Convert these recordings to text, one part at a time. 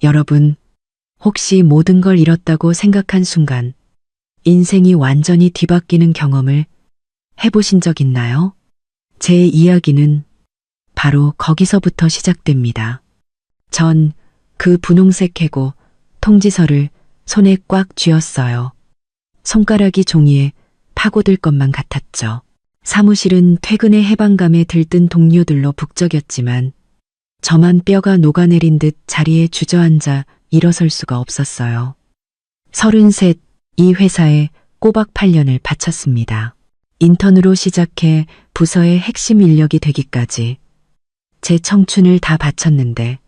여러분, 혹시 모든 걸 잃었다고 생각한 순간 인생이 완전히 뒤바뀌는 경험을 해보신 적 있나요? 제 이야기는 바로 거기서부터 시작됩니다. 전 그 분홍색 해고 통지서를 손에 꽉 쥐었어요. 손가락이 종이에 파고들 것만 같았죠. 사무실은 퇴근의 해방감에 들뜬 동료들로 북적였지만 저만 뼈가 녹아내린 듯 자리에 주저앉아 일어설 수가 없었어요. 33, 이 회사에 꼬박 8년을 바쳤습니다. 인턴으로 시작해 부서의 핵심 인력이 되기까지 제 청춘을 다 바쳤는데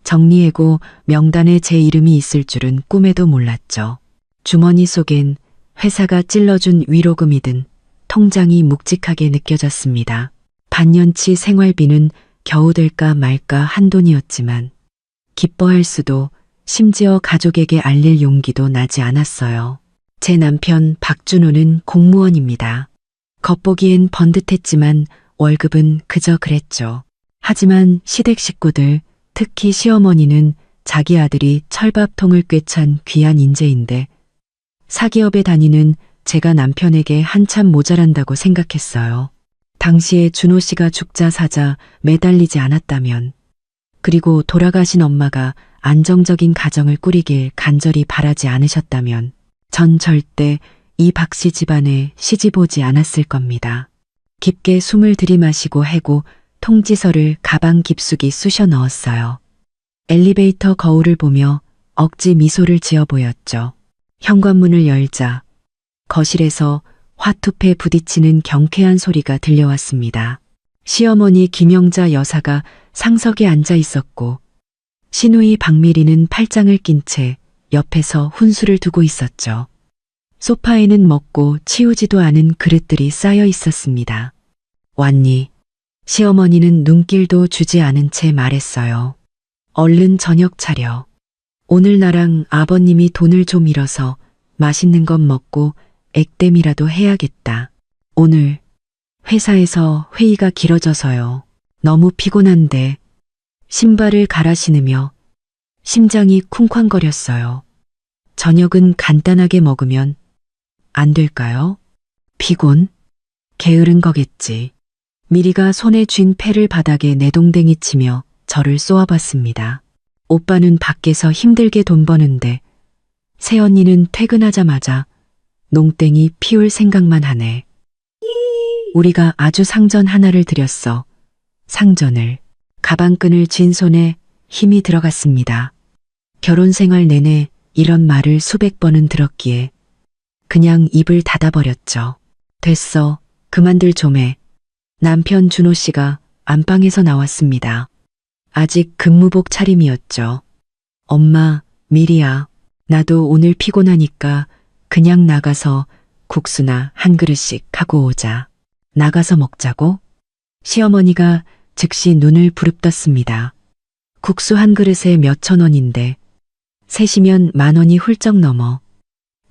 정리해고 명단에 제 이름이 있을 줄은 꿈에도 몰랐죠. 주머니 속엔 회사가 찔러준 위로금이든 통장이 묵직하게 느껴졌습니다. 반년치 생활비는 겨우 될까 말까 한 돈이었지만 기뻐할 수도 심지어 가족에게 알릴 용기도 나지 않았어요. 제 남편 박준호는 공무원입니다. 겉보기엔 번듯했지만 월급은 그저 그랬죠. 하지만 시댁 식구들, 특히 시어머니는 자기 아들이 철밥통을 꿰찬 귀한 인재인데 사기업에 다니는 제가 남편에게 한참 모자란다고 생각했어요. 당시에 준호 씨가 죽자 사자 매달리지 않았다면, 그리고 돌아가신 엄마가 안정적인 가정을 꾸리길 간절히 바라지 않으셨다면 전 절대 이 박씨 집안에 시집 오지 않았을 겁니다. 깊게 숨을 들이마시고 해고 통지서를 가방 깊숙이 쑤셔 넣었어요. 엘리베이터 거울을 보며 억지 미소를 지어 보였죠. 현관문을 열자 거실에서 화투패 부딪히는 경쾌한 소리가 들려왔습니다. 시어머니 김영자 여사가 상석에 앉아 있었고 시누이 박미리는 팔짱을 낀 채 옆에서 훈수를 두고 있었죠. 소파에는 먹고 치우지도 않은 그릇들이 쌓여 있었습니다. 왔니? 시어머니는 눈길도 주지 않은 채 말했어요. 얼른 저녁 차려. 오늘 나랑 아버님이 돈을 좀 잃어서 맛있는 것 먹고 액땜이라도 해야겠다. 오늘 회사에서 회의가 길어져서요. 너무 피곤한데 신발을 갈아 신으며 심장이 쿵쾅거렸어요. 저녁은 간단하게 먹으면 안 될까요? 피곤? 게으른 거겠지. 미리가 손에 쥔 패를 바닥에 내동댕이 치며 저를 쏘아봤습니다. 오빠는 밖에서 힘들게 돈 버는데 새언니는 퇴근하자마자 농땡이 피울 생각만 하네. 우리가 아주 상전 하나를 드렸어. 상전을. 가방끈을 쥔 손에 힘이 들어갔습니다. 결혼 생활 내내 이런 말을 수백 번은 들었기에 그냥 입을 닫아버렸죠. 됐어. 그만들 좀 해. 남편 준호 씨가 안방에서 나왔습니다. 아직 근무복 차림이었죠. 엄마, 미리야. 나도 오늘 피곤하니까 그냥 나가서 국수나 한 그릇씩 하고 오자. 나가서 먹자고? 시어머니가 즉시 눈을 부릅떴습니다. 국수 한 그릇에 몇천 원인데 셋이면 10,000원이 훌쩍 넘어.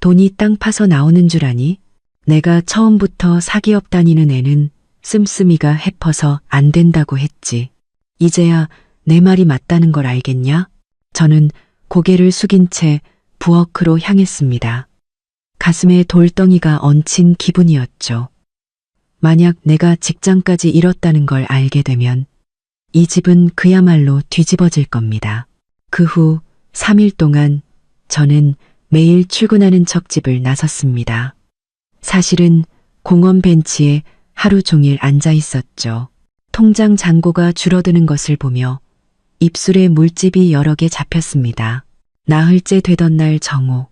돈이 땅 파서 나오는 줄 아니? 내가 처음부터 사기업 다니는 애는 씀씀이가 해퍼서 안 된다고 했지. 이제야 내 말이 맞다는 걸 알겠냐? 저는 고개를 숙인 채 부엌으로 향했습니다. 가슴에 돌덩이가 얹힌 기분이었죠. 만약 내가 직장까지 잃었다는 걸 알게 되면 이 집은 그야말로 뒤집어질 겁니다. 그 후 3일 동안 저는 매일 출근하는 척 집을 나섰습니다. 사실은 공원 벤치에 하루 종일 앉아 있었죠. 통장 잔고가 줄어드는 것을 보며 입술에 물집이 여러 개 잡혔습니다. 나흘째 되던 날 정오.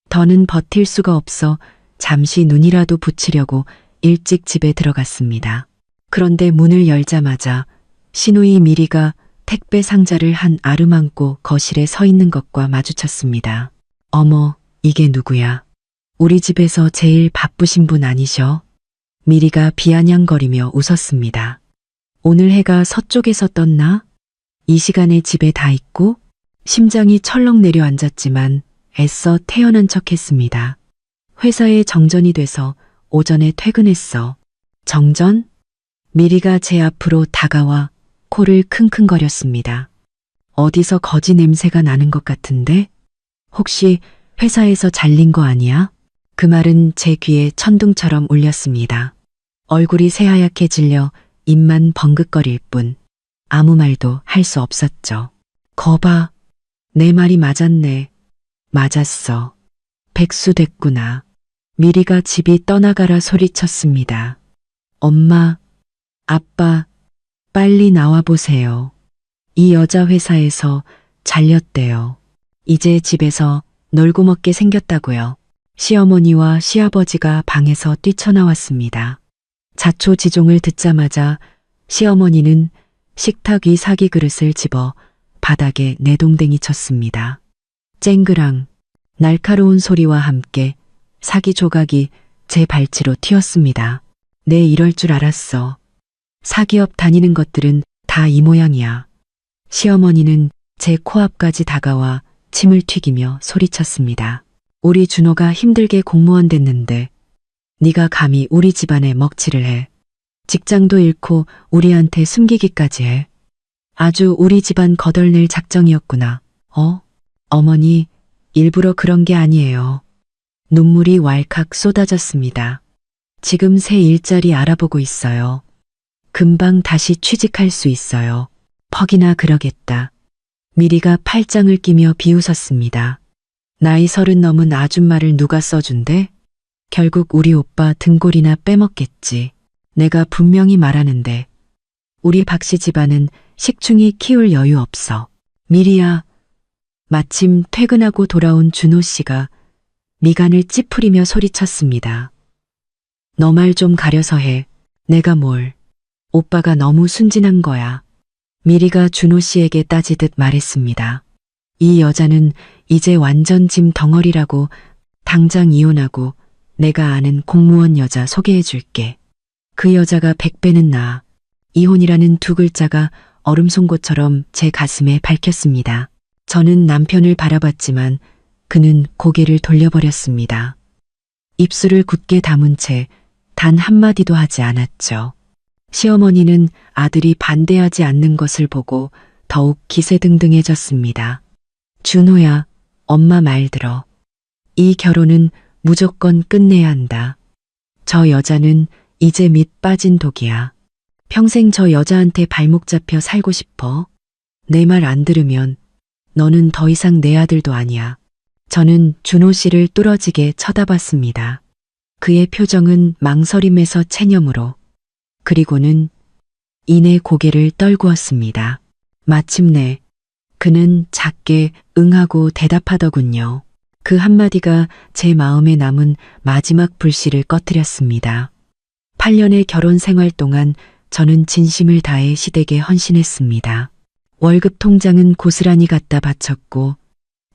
더는 버틸 수가 없어 잠시 눈이라도 붙이려고 일찍 집에 들어갔습니다. 그런데 문을 열자마자 시누이 미리가 택배 상자를 한 아름안고 거실에 서 있는 것과 마주쳤습니다. 어머, 이게 누구야? 우리 집에서 제일 바쁘신 분 아니셔? 미리가 비아냥거리며 웃었습니다. 오늘 해가 서쪽에서 떴나? 이 시간에 집에 다 있고? 심장이 철렁 내려앉았지만 애써 태어난 척했습니다. 회사에 정전이 돼서 오전에 퇴근했어. 정전? 미리가 제 앞으로 다가와 코를 킁킁거렸습니다. 어디서 거지 냄새가 나는 것 같은데? 혹시 회사에서 잘린 거 아니야? 그 말은 제 귀에 천둥처럼 울렸습니다. 얼굴이 새하얗게 질려 입만 벙긋거릴 뿐 아무 말도 할 수 없었죠. 거봐. 내 말이 맞았네. 맞았어. 백수 됐구나. 미리가 집이 떠나가라 소리쳤습니다. 엄마, 아빠, 빨리 나와보세요. 이 여자 회사에서 잘렸대요. 이제 집에서 놀고 먹게 생겼다고요. 시어머니와 시아버지가 방에서 뛰쳐나왔습니다. 자초지종을 듣자마자 시어머니는 식탁 위 사기 그릇을 집어 바닥에 내동댕이 쳤습니다. 쨍그랑 날카로운 소리와 함께 사기 조각이 제 발치로 튀었습니다. 내 이럴 줄 알았어. 사기업 다니는 것들은 다 이 모양이야. 시어머니는 제 코앞까지 다가와 침을 튀기며 소리쳤습니다. 우리 준호가 힘들게 공무원 됐는데 네가 감히 우리 집안에 먹칠을 해. 직장도 잃고 우리한테 숨기기까지 해. 아주 우리 집안 거덜낼 작정이었구나. 어머니, 일부러 그런 게 아니에요. 눈물이 왈칵 쏟아졌습니다. 지금 새 일자리 알아보고 있어요. 금방 다시 취직할 수 있어요. 퍽이나 그러겠다. 미리가 팔짱을 끼며 비웃었습니다. 나이 30 넘은 아줌마를 누가 써준대? 결국 우리 오빠 등골이나 빼먹겠지. 내가 분명히 말하는데 우리 박씨 집안은 식충이 키울 여유 없어. 미리야. 마침 퇴근하고 돌아온 준호 씨가 미간을 찌푸리며 소리쳤습니다. 너 말 좀 가려서 해. 내가 뭘. 오빠가 너무 순진한 거야. 미리가 준호 씨에게 따지듯 말했습니다. 이 여자는 이제 완전 짐 덩어리라고. 당장 이혼하고 내가 아는 공무원 여자 소개해 줄게. 그 여자가 100배는 나아. 이혼이라는 두 글자가 얼음송곳처럼 제 가슴에 박혔습니다. 저는 남편을 바라봤지만 그는 고개를 돌려버렸습니다. 입술을 굳게 다문 채 단 한마디도 하지 않았죠. 시어머니는 아들이 반대하지 않는 것을 보고 더욱 기세등등해졌습니다. 준호야, 엄마 말 들어. 이 결혼은 무조건 끝내야 한다. 저 여자는 이제 밑 빠진 독이야. 평생 저 여자한테 발목 잡혀 살고 싶어. 내 말 안 들으면 너는 더 이상 내 아들도 아니야. 저는 준호 씨를 뚫어지게 쳐다봤습니다. 그의 표정은 망설임에서 체념으로, 그리고는 이내 고개를 떨구었습니다. 마침내 그는 작게 응하고 대답하더군요. 그 한마디가 제 마음에 남은 마지막 불씨를 꺼뜨렸습니다. 8년의 결혼 생활 동안 저는 진심을 다해 시댁에 헌신했습니다. 월급 통장은 고스란히 갖다 바쳤고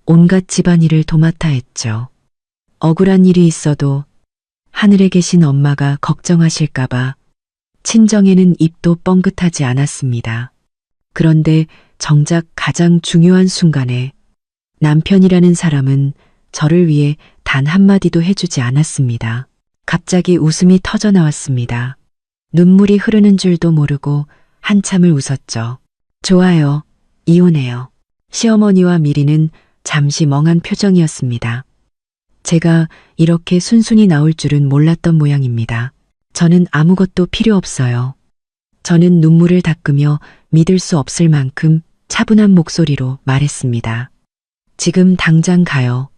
온갖 집안일을 도맡아 했죠. 억울한 일이 있어도 하늘에 계신 엄마가 걱정하실까봐 친정에는 입도 뻥긋하지 않았습니다. 그런데 정작 가장 중요한 순간에 남편이라는 사람은 저를 위해 단 한마디도 해주지 않았습니다. 갑자기 웃음이 터져 나왔습니다. 눈물이 흐르는 줄도 모르고 한참을 웃었죠. 좋아요. 이혼해요. 시어머니와 미리는 잠시 멍한 표정이었습니다. 제가 이렇게 순순히 나올 줄은 몰랐던 모양입니다. 저는 아무것도 필요 없어요. 저는 눈물을 닦으며 믿을 수 없을 만큼 차분한 목소리로 말했습니다. 지금 당장 가요.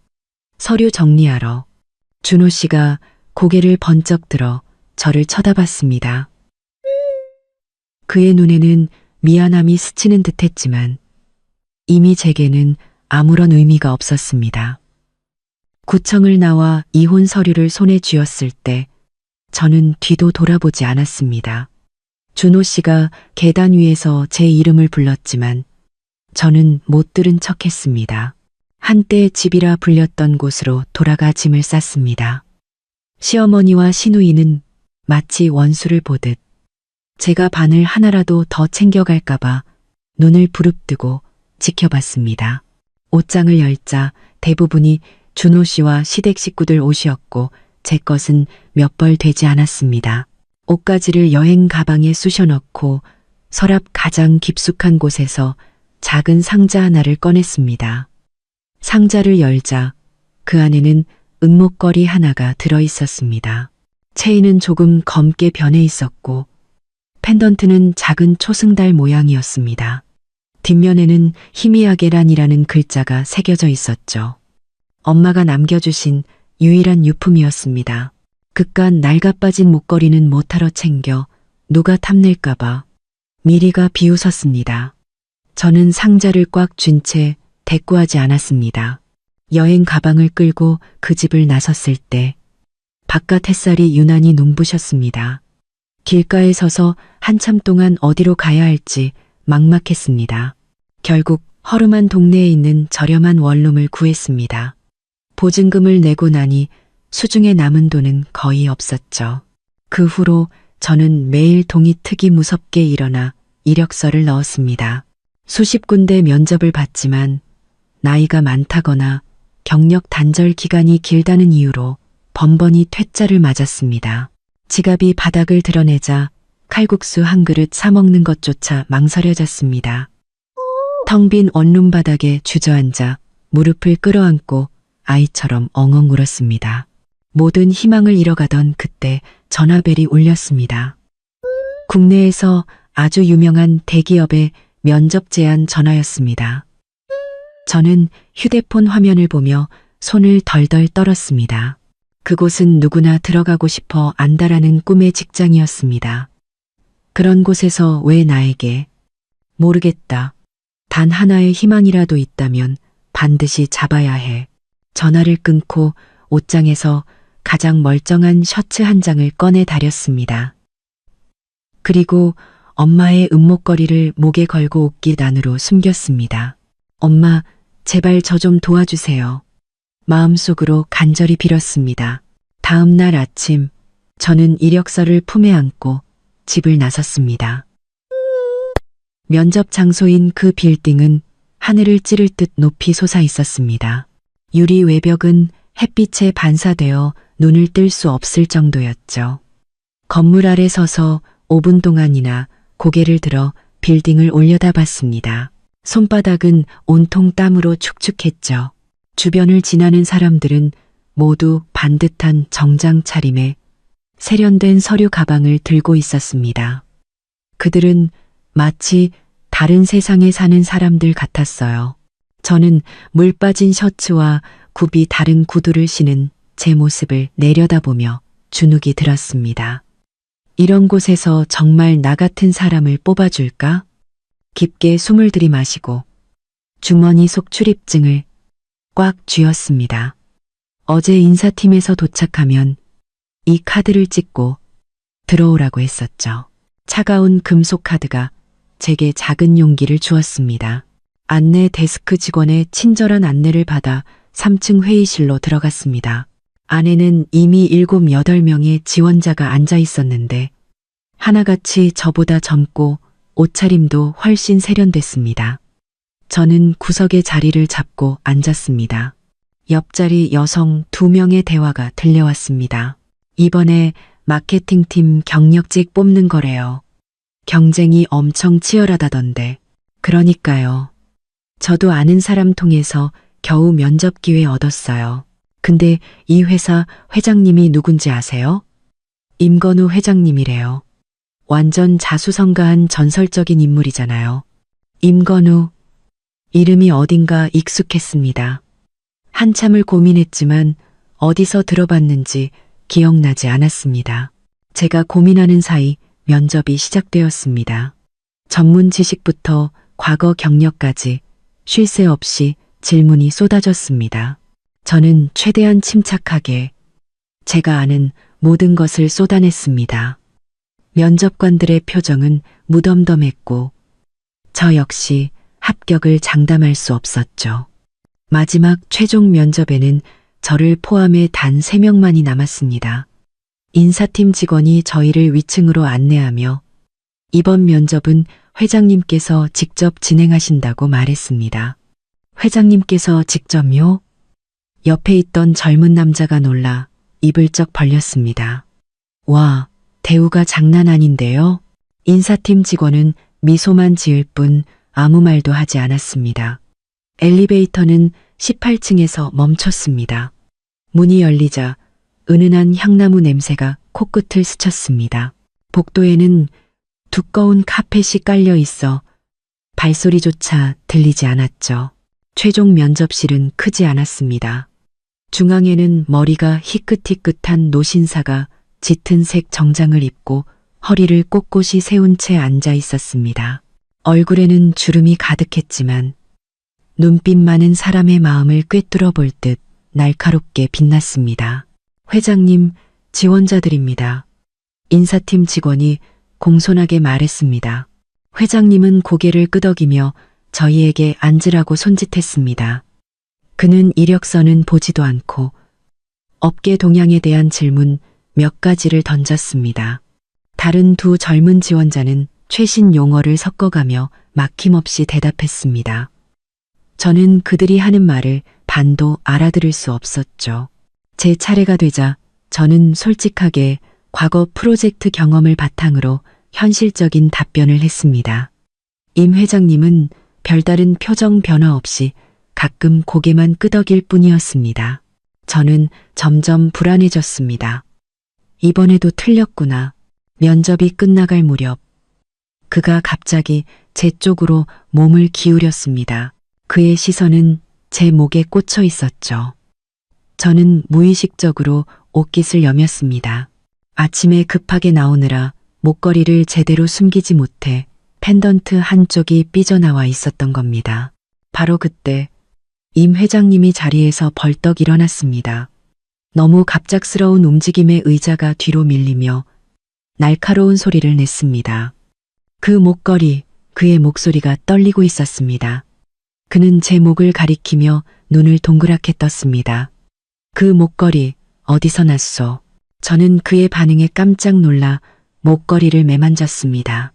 서류 정리하러. 준호 씨가 고개를 번쩍 들어 저를 쳐다봤습니다. 그의 눈에는 미안함이 스치는 듯했지만 이미 제게는 아무런 의미가 없었습니다. 구청을 나와 이혼 서류를 손에 쥐었을 때 저는 뒤도 돌아보지 않았습니다. 준호 씨가 계단 위에서 제 이름을 불렀지만 저는 못 들은 척했습니다. 한때 집이라 불렸던 곳으로 돌아가 짐을 쌌습니다. 시어머니와 시누이는 마치 원수를 보듯 제가 반을 하나라도 더 챙겨갈까봐 눈을 부릅뜨고 지켜봤습니다. 옷장을 열자 대부분이 준호 씨와 시댁 식구들 옷이었고 제 것은 몇 벌 되지 않았습니다. 옷가지를 여행 가방에 쑤셔 넣고 서랍 가장 깊숙한 곳에서 작은 상자 하나를 꺼냈습니다. 상자를 열자 그 안에는 은목걸이 하나가 들어 있었습니다. 체인은 조금 검게 변해 있었고 펜던트는 작은 초승달 모양이었습니다. 뒷면에는 희미하게란이라는 글자가 새겨져 있었죠. 엄마가 남겨주신 유일한 유품이었습니다. 그깟 낡아빠진 목걸이는 못하러 챙겨 누가 탐낼까봐 미리가 비웃었습니다. 저는 상자를 꽉 쥔 채 대꾸하지 않았습니다. 여행 가방을 끌고 그 집을 나섰을 때 바깥 햇살이 유난히 눈부셨습니다. 길가에 서서 한참 동안 어디로 가야 할지 막막했습니다. 결국 허름한 동네에 있는 저렴한 원룸을 구했습니다. 보증금을 내고 나니 수중에 남은 돈은 거의 없었죠. 그 후로 저는 매일 동이 트기 무섭게 일어나 이력서를 넣었습니다. 수십 군데 면접을 봤지만 나이가 많다거나 경력 단절 기간이 길다는 이유로 번번이 퇴짜를 맞았습니다. 지갑이 바닥을 드러내자 칼국수 한 그릇 사 먹는 것조차 망설여졌습니다. 텅 빈 원룸 바닥에 주저앉아 무릎을 끌어안고 아이처럼 엉엉 울었습니다. 모든 희망을 잃어가던 그때 전화벨이 울렸습니다. 국내에서 아주 유명한 대기업의 면접 제안 전화였습니다. 저는 휴대폰 화면을 보며 손을 덜덜 떨었습니다. 그곳은 누구나 들어가고 싶어 안다라는 꿈의 직장이었습니다. 그런 곳에서 왜 나에게? 모르겠다. 단 하나의 희망이라도 있다면 반드시 잡아야 해. 전화를 끊고 옷장에서 가장 멀쩡한 셔츠 한 장을 꺼내 다렸습니다. 그리고 엄마의 은목걸이를 목에 걸고 옷깃 안으로 숨겼습니다. 엄마, 제발 저 좀 도와주세요. 마음속으로 간절히 빌었습니다. 다음 날 아침, 저는 이력서를 품에 안고 집을 나섰습니다. 면접 장소인 그 빌딩은 하늘을 찌를 듯 높이 솟아 있었습니다. 유리 외벽은 햇빛에 반사되어 눈을 뜰 수 없을 정도였죠. 건물 아래 서서 5분 동안이나 고개를 들어 빌딩을 올려다봤습니다. 손바닥은 온통 땀으로 축축했죠. 주변을 지나는 사람들은 모두 반듯한 정장 차림에 세련된 서류 가방을 들고 있었습니다. 그들은 마치 다른 세상에 사는 사람들 같았어요. 저는 물 빠진 셔츠와 굽이 다른 구두를 신은 제 모습을 내려다보며 주눅이 들었습니다. 이런 곳에서 정말 나 같은 사람을 뽑아줄까? 깊게 숨을 들이마시고 주머니 속 출입증을 꽉 쥐었습니다. 어제 인사팀에서 도착하면 이 카드를 찍고 들어오라고 했었죠. 차가운 금속 카드가 제게 작은 용기를 주었습니다. 안내 데스크 직원의 친절한 안내를 받아 3층 회의실로 들어갔습니다. 안에는 이미 7, 8명의 지원자가 앉아 있었는데 하나같이 저보다 젊고 옷차림도 훨씬 세련됐습니다. 저는 구석에 자리를 잡고 앉았습니다. 옆자리 여성 2명의 대화가 들려왔습니다. 이번에 마케팅팀 경력직 뽑는 거래요. 경쟁이 엄청 치열하다던데. 그러니까요. 저도 아는 사람 통해서 겨우 면접 기회 얻었어요. 근데 이 회사 회장님이 누군지 아세요? 임건우 회장님이래요. 완전 자수성가한 전설적인 인물이잖아요. 임건우. 이름이 어딘가 익숙했습니다. 한참을 고민했지만 어디서 들어봤는지 기억나지 않았습니다. 제가 고민하는 사이 면접이 시작되었습니다. 전문 지식부터 과거 경력까지 쉴 새 없이 질문이 쏟아졌습니다. 저는 최대한 침착하게 제가 아는 모든 것을 쏟아냈습니다. 면접관들의 표정은 무덤덤했고 저 역시 합격을 장담할 수 없었죠. 마지막 최종 면접에는 저를 포함해 단 3명만이 남았습니다. 인사팀 직원이 저희를 위층으로 안내하며 이번 면접은 회장님께서 직접 진행하신다고 말했습니다. 회장님께서 직접요? 옆에 있던 젊은 남자가 놀라 입을 쩍 벌렸습니다. 와, 대우가 장난 아닌데요? 인사팀 직원은 미소만 지을 뿐 아무 말도 하지 않았습니다. 엘리베이터는 18층에서 멈췄습니다. 문이 열리자 은은한 향나무 냄새가 코끝을 스쳤습니다. 복도에는 두꺼운 카펫이 깔려 있어 발소리조차 들리지 않았죠. 최종 면접실은 크지 않았습니다. 중앙에는 머리가 희끗희끗한 노신사가 짙은 색 정장을 입고 허리를 꼿꼿이 세운 채 앉아 있었습니다. 얼굴에는 주름이 가득했지만 눈빛만은 사람의 마음을 꿰뚫어 볼 듯 날카롭게 빛났습니다. 회장님, 지원자들입니다. 인사팀 직원이 공손하게 말했습니다. 회장님은 고개를 끄덕이며 저희에게 앉으라고 손짓했습니다. 그는 이력서는 보지도 않고 업계 동향에 대한 질문 몇 가지를 던졌습니다. 다른 두 젊은 지원자는 최신 용어를 섞어가며 막힘없이 대답했습니다. 저는 그들이 하는 말을 반도 알아들을 수 없었죠. 제 차례가 되자 저는 솔직하게 과거 프로젝트 경험을 바탕으로 현실적인 답변을 했습니다. 임 회장님은 별다른 표정 변화 없이 가끔 고개만 끄덕일 뿐이었습니다. 저는 점점 불안해졌습니다. 이번에도 틀렸구나. 면접이 끝나갈 무렵 그가 갑자기 제 쪽으로 몸을 기울였습니다. 그의 시선은 제 목에 꽂혀 있었죠. 저는 무의식적으로 옷깃을 여몄습니다. 아침에 급하게 나오느라 목걸이를 제대로 숨기지 못해 펜던트 한쪽이 삐져나와 있었던 겁니다. 바로 그때 임 회장님이 자리에서 벌떡 일어났습니다. 너무 갑작스러운 움직임에 의자가 뒤로 밀리며 날카로운 소리를 냈습니다. 그 목걸이, 그의 목소리가 떨리고 있었습니다. 그는 제 목을 가리키며 눈을 동그랗게 떴습니다. 그 목걸이 어디서 났소? 저는 그의 반응에 깜짝 놀라 목걸이를 매만졌습니다.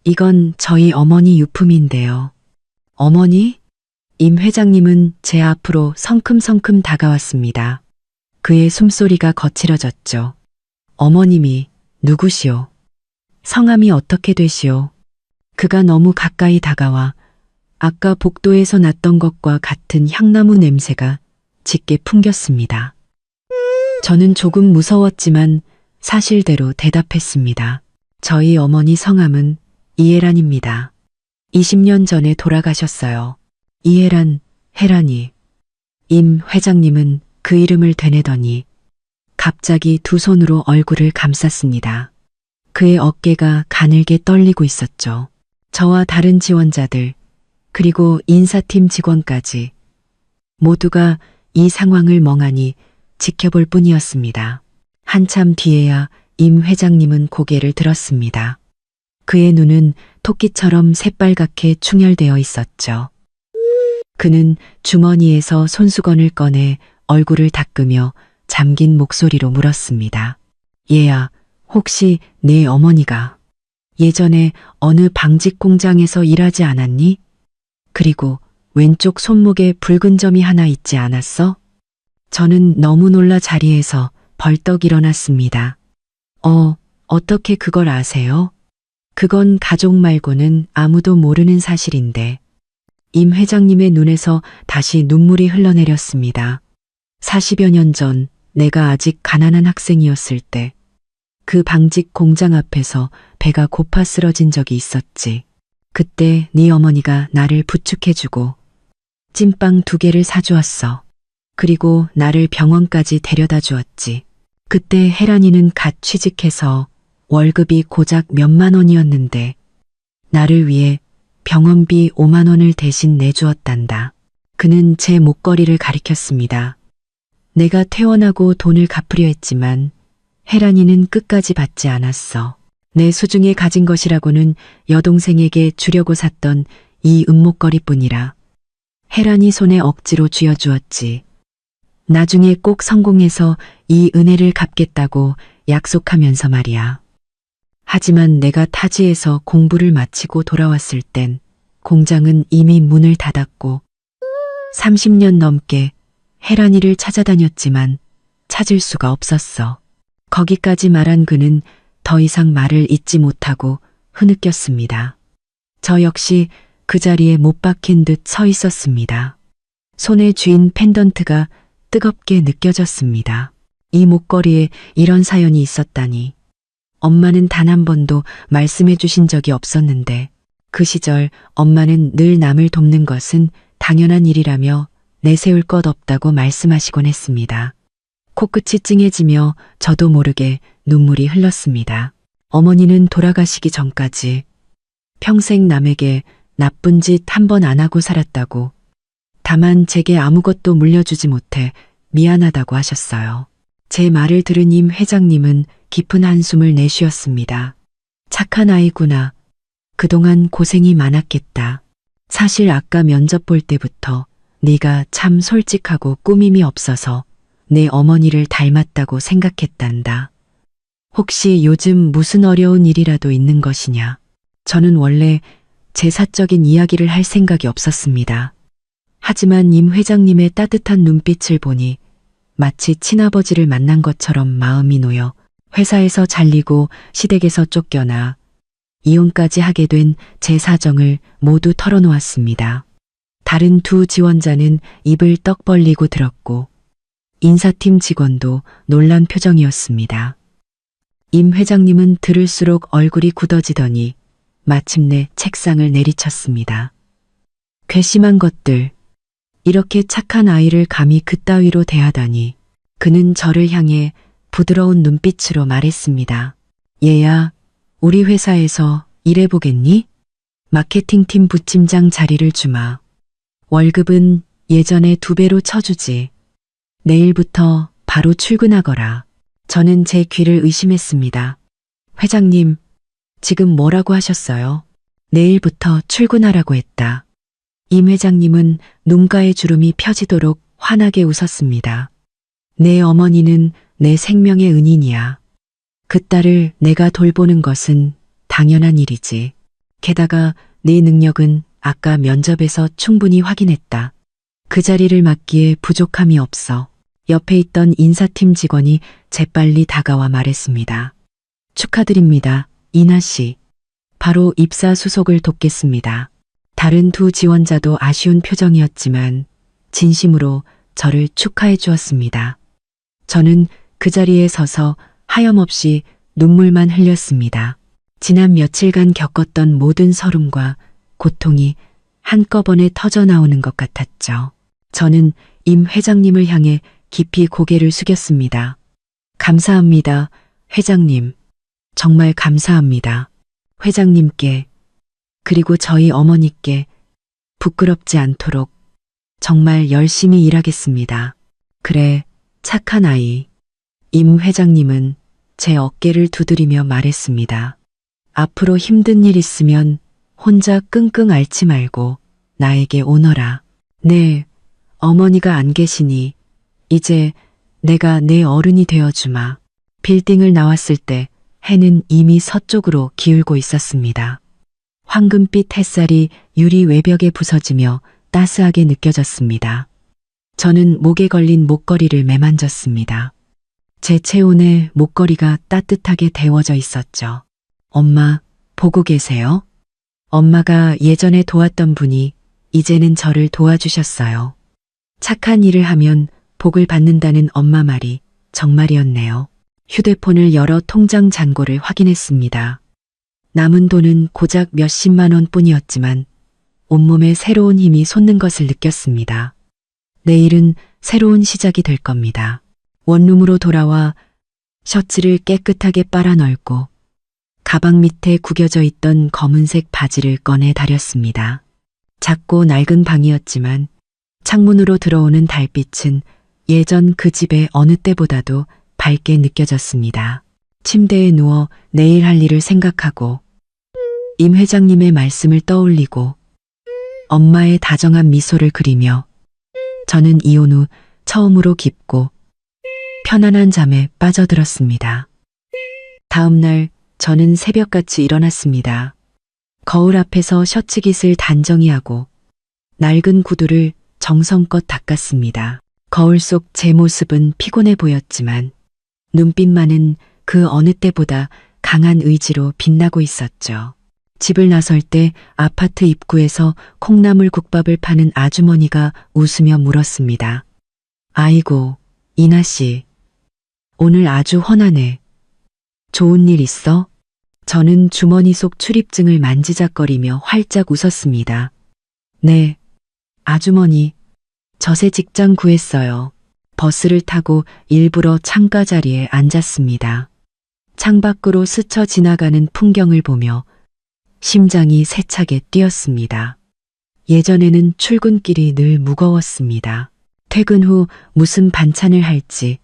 이건 저희 어머니 유품인데요. 어머니? 임 회장님은 제 앞으로 성큼성큼 다가왔습니다. 그의 숨소리가 거칠어졌죠. 어머님이 누구시오? 성함이 어떻게 되시오? 그가 너무 가까이 다가와 아까 복도에서 났던 것과 같은 향나무 냄새가 짙게 풍겼습니다. 저는 조금 무서웠지만 사실대로 대답했습니다. 저희 어머니 성함은 이혜란입니다. 20년 전에 돌아가셨어요. 이혜란, 혜란이. 임 회장님은 그 이름을 되뇌더니 갑자기 두 손으로 얼굴을 감쌌습니다. 그의 어깨가 가늘게 떨리고 있었죠. 저와 다른 지원자들, 그리고 인사팀 직원까지 모두가 이 상황을 멍하니 지켜볼 뿐이었습니다. 한참 뒤에야 임 회장님은 고개를 들었습니다. 그의 눈은 토끼처럼 새빨갛게 충혈되어 있었죠. 그는 주머니에서 손수건을 꺼내 얼굴을 닦으며 잠긴 목소리로 물었습니다. 얘야, 혹시 내 어머니가 예전에 어느 방직 공장에서 일하지 않았니? 그리고 왼쪽 손목에 붉은 점이 하나 있지 않았어? 저는 너무 놀라 자리에서 벌떡 일어났습니다. 어떻게 그걸 아세요? 그건 가족 말고는 아무도 모르는 사실인데. 임 회장님의 눈에서 다시 눈물이 흘러내렸습니다. 40여 년 전 내가 아직 가난한 학생이었을 때 그 방직 공장 앞에서 배가 고파 쓰러진 적이 있었지. 그때 네 어머니가 나를 부축해주고 찐빵 2개를 사주었어. 그리고 나를 병원까지 데려다 주었지. 그때 혜란이는 갓 취직해서 월급이 고작 몇만 원이었는데 나를 위해 병원비 5만 원을 대신 내주었단다. 그는 제 목걸이를 가리켰습니다. 내가 퇴원하고 돈을 갚으려 했지만 혜란이는 끝까지 받지 않았어. 내 수중에 가진 것이라고는 여동생에게 주려고 샀던 이 은목걸이뿐이라. 혜란이 손에 억지로 쥐어주었지. 나중에 꼭 성공해서 이 은혜를 갚겠다고 약속하면서 말이야. 하지만 내가 타지에서 공부를 마치고 돌아왔을 땐 공장은 이미 문을 닫았고 30년 넘게 혜란이를 찾아다녔지만 찾을 수가 없었어. 거기까지 말한 그는 더 이상 말을 잇지 못하고 흐느꼈습니다. 저 역시 그 자리에 못 박힌 듯 서 있었습니다. 손에 쥔 펜던트가 뜨겁게 느껴졌습니다. 이 목걸이에 이런 사연이 있었다니. 엄마는 단 한 번도 말씀해 주신 적이 없었는데 그 시절 엄마는 늘 남을 돕는 것은 당연한 일이라며 내세울 것 없다고 말씀하시곤 했습니다. 코끝이 찡해지며 저도 모르게 눈물이 흘렀습니다. 어머니는 돌아가시기 전까지 평생 남에게 나쁜 짓 한 번 안 하고 살았다고, 다만 제게 아무것도 물려주지 못해 미안하다고 하셨어요. 제 말을 들은 임 회장님은 깊은 한숨을 내쉬었습니다. 착한 아이구나. 그동안 고생이 많았겠다. 사실 아까 면접 볼 때부터 네가 참 솔직하고 꾸밈이 없어서 내 어머니를 닮았다고 생각했단다. 혹시 요즘 무슨 어려운 일이라도 있는 것이냐? 저는 원래 제 사적인 이야기를 할 생각이 없었습니다. 하지만 임 회장님의 따뜻한 눈빛을 보니 마치 친아버지를 만난 것처럼 마음이 놓여 회사에서 잘리고 시댁에서 쫓겨나 이혼까지 하게 된 제 사정을 모두 털어놓았습니다. 다른 두 지원자는 입을 떡 벌리고 들었고 인사팀 직원도 놀란 표정이었습니다. 임 회장님은 들을수록 얼굴이 굳어지더니 마침내 책상을 내리쳤습니다. 괘씸한 것들. 이렇게 착한 아이를 감히 그따위로 대하다니. 그는 저를 향해 부드러운 눈빛으로 말했습니다. 얘야, 우리 회사에서 일해보겠니? 마케팅팀 부팀장 자리를 주마. 월급은 예전에 2배로 쳐주지. 내일부터 바로 출근하거라. 저는 제 귀를 의심했습니다. 회장님, 지금 뭐라고 하셨어요? 내일부터 출근하라고 했다. 임 회장님은 눈가의 주름이 펴지도록 환하게 웃었습니다. 내 어머니는 내 생명의 은인이야. 그 딸을 내가 돌보는 것은 당연한 일이지. 게다가 네 능력은 아까 면접에서 충분히 확인했다. 그 자리를 맡기에 부족함이 없어. 옆에 있던 인사팀 직원이 재빨리 다가와 말했습니다. 축하드립니다, 이나 씨. 바로 입사 수속을 돕겠습니다. 다른 두 지원자도 아쉬운 표정이었지만 진심으로 저를 축하해 주었습니다. 저는 그 자리에 서서 하염없이 눈물만 흘렸습니다. 지난 며칠간 겪었던 모든 서름과 고통이 한꺼번에 터져나오는 것 같았죠. 저는 임 회장님을 향해 깊이 고개를 숙였습니다. 감사합니다, 회장님. 정말 감사합니다. 회장님께, 그리고 저희 어머니께 부끄럽지 않도록 정말 열심히 일하겠습니다. 그래, 착한 아이. 임 회장님은 제 어깨를 두드리며 말했습니다. 앞으로 힘든 일 있으면 혼자 끙끙 앓지 말고 나에게 오너라. 네, 어머니가 안 계시니 이제 내가 내 어른이 되어주마. 빌딩을 나왔을 때 해는 이미 서쪽으로 기울고 있었습니다. 황금빛 햇살이 유리 외벽에 부서지며 따스하게 느껴졌습니다. 저는 목에 걸린 목걸이를 매만졌습니다. 제 체온에 목걸이가 따뜻하게 데워져 있었죠. 엄마, 보고 계세요? 엄마가 예전에 도왔던 분이 이제는 저를 도와주셨어요. 착한 일을 하면 복을 받는다는 엄마 말이 정말이었네요. 휴대폰을 열어 통장 잔고를 확인했습니다. 남은 돈은 고작 몇십만 원 뿐이었지만 온몸에 새로운 힘이 솟는 것을 느꼈습니다. 내일은 새로운 시작이 될 겁니다. 원룸으로 돌아와 셔츠를 깨끗하게 빨아 널고 가방 밑에 구겨져 있던 검은색 바지를 꺼내 다렸습니다. 작고 낡은 방이었지만 창문으로 들어오는 달빛은 예전 그 집의 어느 때보다도 밝게 느껴졌습니다. 침대에 누워 내일 할 일을 생각하고 임 회장님의 말씀을 떠올리고 엄마의 다정한 미소를 그리며 저는 이혼 후 처음으로 깊고 편안한 잠에 빠져들었습니다. 다음 날 저는 새벽같이 일어났습니다. 거울 앞에서 셔츠깃을 단정히 하고 낡은 구두를 정성껏 닦았습니다. 거울 속 제 모습은 피곤해 보였지만 눈빛만은 그 어느 때보다 강한 의지로 빛나고 있었죠. 집을 나설 때 아파트 입구에서 콩나물 국밥을 파는 아주머니가 웃으며 물었습니다. 아이고, 이나 씨. 오늘 아주 훤하네. 좋은 일 있어? 저는 주머니 속 출입증을 만지작거리며 활짝 웃었습니다. 네, 아주머니. 저 새 직장 구했어요. 버스를 타고 일부러 창가 자리에 앉았습니다. 창밖으로 스쳐 지나가는 풍경을 보며 심장이 세차게 뛰었습니다. 예전에는 출근길이 늘 무거웠습니다. 퇴근 후 무슨 반찬을 할지,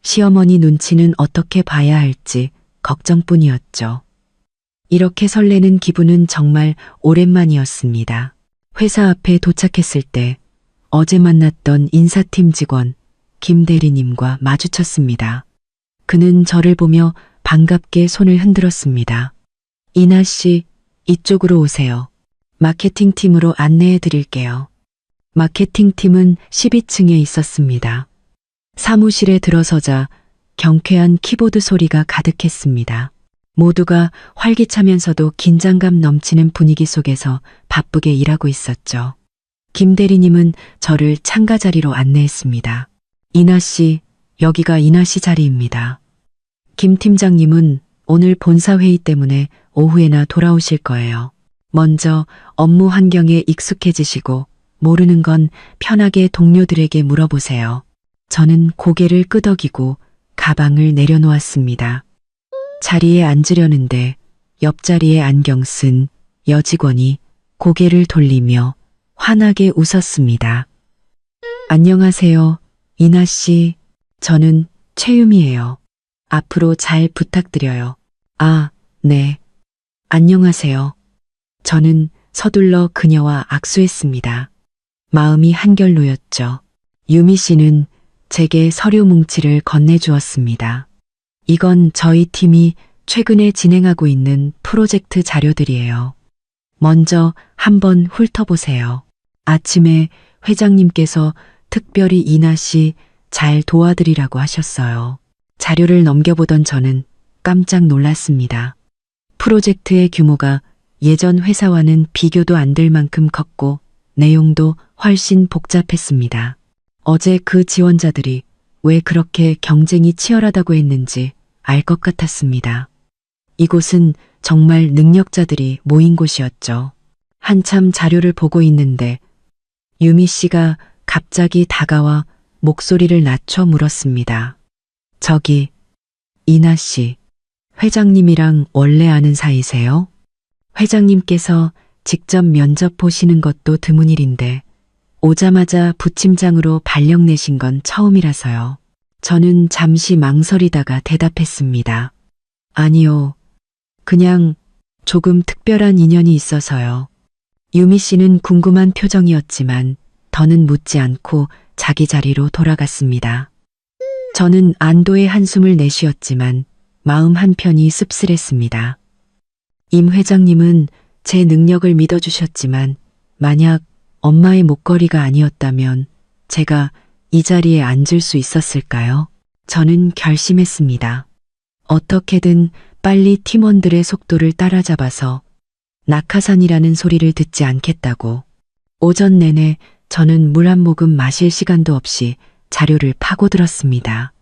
시어머니 눈치는 어떻게 봐야 할지 걱정뿐이었죠. 이렇게 설레는 기분은 정말 오랜만이었습니다. 회사 앞에 도착했을 때 어제 만났던 인사팀 직원 김 대리님과 마주쳤습니다. 그는 저를 보며 반갑게 손을 흔들었습니다. 이나 씨, 이쪽으로 오세요. 마케팅팀으로 안내해 드릴게요. 마케팅팀은 12층에 있었습니다. 사무실에 들어서자 경쾌한 키보드 소리가 가득했습니다. 모두가 활기차면서도 긴장감 넘치는 분위기 속에서 바쁘게 일하고 있었죠. 김 대리님은 저를 창가 자리로 안내했습니다. 이나 씨, 여기가 이나 씨 자리입니다. 김 팀장님은 오늘 본사 회의 때문에 오후에나 돌아오실 거예요. 먼저 업무 환경에 익숙해지시고 모르는 건 편하게 동료들에게 물어보세요. 저는 고개를 끄덕이고 가방을 내려놓았습니다. 자리에 앉으려는데 옆자리에 안경 쓴 여직원이 고개를 돌리며 환하게 웃었습니다. 안녕하세요, 이나 씨. 저는 최유미예요. 앞으로 잘 부탁드려요. 아, 네. 안녕하세요. 저는 서둘러 그녀와 악수했습니다. 마음이 한결 놓였죠. 유미 씨는 제게 서류 뭉치를 건네주었습니다. 이건 저희 팀이 최근에 진행하고 있는 프로젝트 자료들이에요. 먼저 한번 훑어보세요. 아침에 회장님께서 특별히 이나 씨 잘 도와드리라고 하셨어요. 자료를 넘겨보던 저는 깜짝 놀랐습니다. 프로젝트의 규모가 예전 회사와는 비교도 안 될 만큼 컸고 내용도 훨씬 복잡했습니다. 어제 그 지원자들이 왜 그렇게 경쟁이 치열하다고 했는지 알 것 같았습니다. 이곳은 정말 능력자들이 모인 곳이었죠. 한참 자료를 보고 있는데 유미 씨가 갑자기 다가와 목소리를 낮춰 물었습니다. 저기, 이나 씨, 회장님이랑 원래 아는 사이세요? 회장님께서 직접 면접 보시는 것도 드문 일인데 오자마자 부팀장으로 발령 내신 건 처음이라서요. 저는 잠시 망설이다가 대답했습니다. 아니요. 그냥 조금 특별한 인연이 있어서요. 유미 씨는 궁금한 표정이었지만 더는 묻지 않고 자기 자리로 돌아갔습니다. 저는 안도의 한숨을 내쉬었지만 마음 한편이 씁쓸했습니다. 임 회장님은 제 능력을 믿어주셨지만 만약 엄마의 목걸이가 아니었다면 제가 이 자리에 앉을 수 있었을까요? 저는 결심했습니다. 어떻게든 빨리 팀원들의 속도를 따라잡아서 낙하산이라는 소리를 듣지 않겠다고. 오전 내내 저는 물 한 모금 마실 시간도 없이 자료를 파고들었습니다.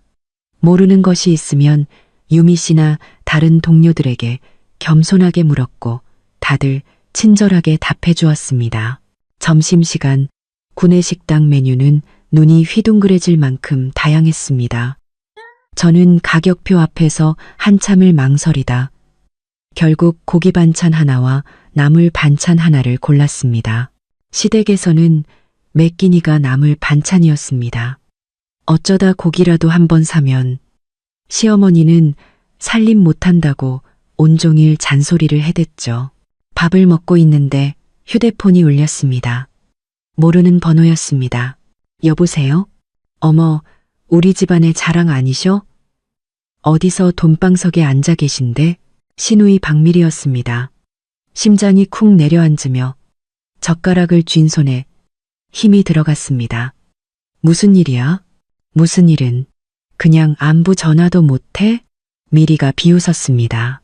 모르는 것이 있으면 유미 씨나 다른 동료들에게 겸손하게 물었고 다들 친절하게 답해 주었습니다. 점심시간 구내식당 메뉴는 눈이 휘둥그레질 만큼 다양했습니다. 저는 가격표 앞에서 한참을 망설이다 결국 고기 반찬 하나와 나물 반찬 하나를 골랐습니다. 시댁에서는 매 끼니가 나물 반찬이었습니다. 어쩌다 고기라도 한번 사면 시어머니는 살림 못한다고 온종일 잔소리를 해댔죠. 밥을 먹고 있는데 휴대폰이 울렸습니다. 모르는 번호였습니다. 여보세요? 어머, 우리 집안의 자랑 아니셔? 어디서 돈방석에 앉아 계신데? 시누이 박미리였습니다. 심장이 쿵 내려앉으며 젓가락을 쥔 손에 힘이 들어갔습니다. 무슨 일이야? 무슨 일은? 그냥 안부 전화도 못해? 미리가 비웃었습니다.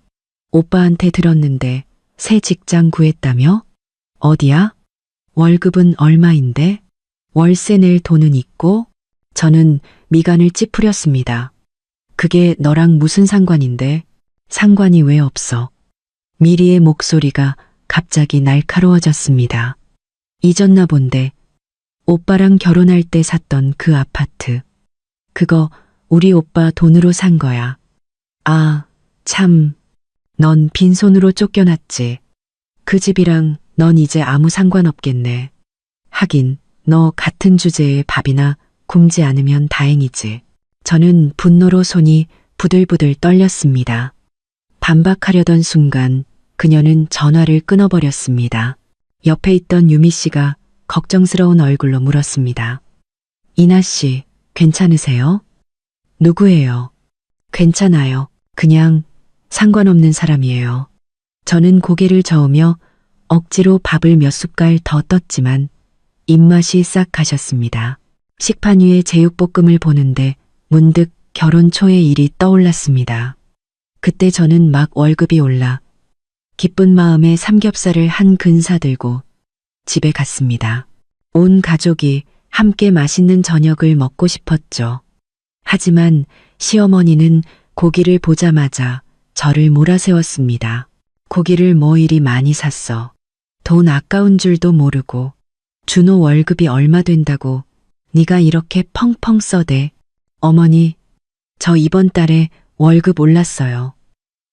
오빠한테 들었는데 새 직장 구했다며? 어디야? 월급은 얼마인데? 월세 낼 돈은 있고? 저는 미간을 찌푸렸습니다. 그게 너랑 무슨 상관인데? 상관이 왜 없어? 미리의 목소리가 갑자기 날카로워졌습니다. 잊었나 본데 오빠랑 결혼할 때 샀던 그 아파트. 그거 우리 오빠 돈으로 산 거야. 아, 참. 넌 빈손으로 쫓겨났지. 그 집이랑 넌 이제 아무 상관없겠네. 하긴 너 같은 주제에 밥이나 굶지 않으면 다행이지. 저는 분노로 손이 부들부들 떨렸습니다. 반박하려던 순간 그녀는 전화를 끊어버렸습니다. 옆에 있던 유미 씨가 걱정스러운 얼굴로 물었습니다. 이나 씨, 괜찮으세요? 누구예요? 괜찮아요. 그냥 상관없는 사람이에요. 저는 고개를 저으며 억지로 밥을 몇 숟갈 더 떴지만 입맛이 싹 가셨습니다. 식판 위에 제육볶음을 보는데 문득 결혼 초의 일이 떠올랐습니다. 그때 저는 막 월급이 올라 기쁜 마음에 삼겹살을 한 근사 들고 집에 갔습니다. 온 가족이 함께 맛있는 저녁을 먹고 싶었죠. 하지만 시어머니는 고기를 보자마자 저를 몰아세웠습니다. 고기를 뭐 이리 많이 샀어. 돈 아까운 줄도 모르고 준호 월급이 얼마 된다고 네가 이렇게 펑펑 써대. 어머니, 저 이번 달에 월급 올랐어요.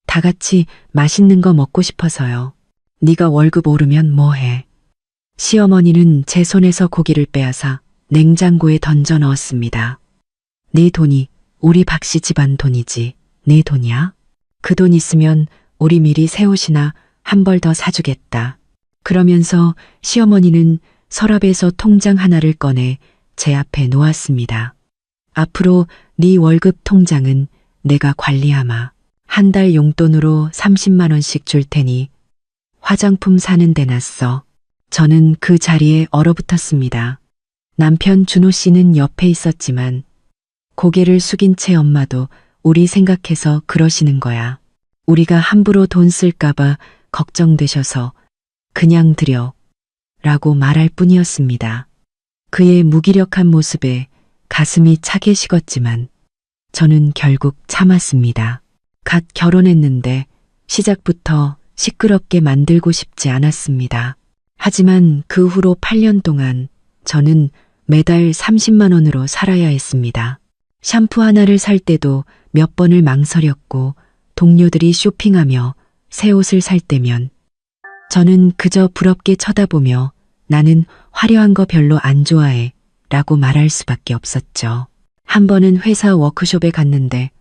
다 같이 맛있는 거 먹고 싶어서요. 네가 월급 오르면 뭐해. 시어머니는 제 손에서 고기를 빼앗아 냉장고에 던져 넣었습니다. 네 돈이 우리 박씨 집안 돈이지. 네 돈이야? 그 돈 있으면 우리 미리 새 옷이나 한 벌 더 사주겠다. 그러면서 시어머니는 서랍에서 통장 하나를 꺼내 제 앞에 놓았습니다. 앞으로 네 월급 통장은 내가 관리하마. 한 달 용돈으로 30만 원씩 줄 테니 화장품 사는 데나 써. 저는 그 자리에 얼어붙었습니다. 남편 준호 씨는 옆에 있었지만 고개를 숙인 채 엄마도 우리 생각해서 그러시는 거야. 우리가 함부로 돈 쓸까봐 걱정되셔서 그냥 드려 라고 말할 뿐이었습니다. 그의 무기력한 모습에 가슴이 차게 식었지만 저는 결국 참았습니다. 갓 결혼했는데 시작부터 시끄럽게 만들고 싶지 않았습니다. 하지만 그 후로 8년 동안 저는 매달 30만 원으로 살아야 했습니다. 샴푸 하나를 살 때도 몇 번을 망설였고 동료들이 쇼핑하며 새 옷을 살 때면 저는 그저 부럽게 쳐다보며 나는 화려한 거 별로 안 좋아해 라고 말할 수밖에 없었죠. 한 번은 회사 워크숍에 갔는데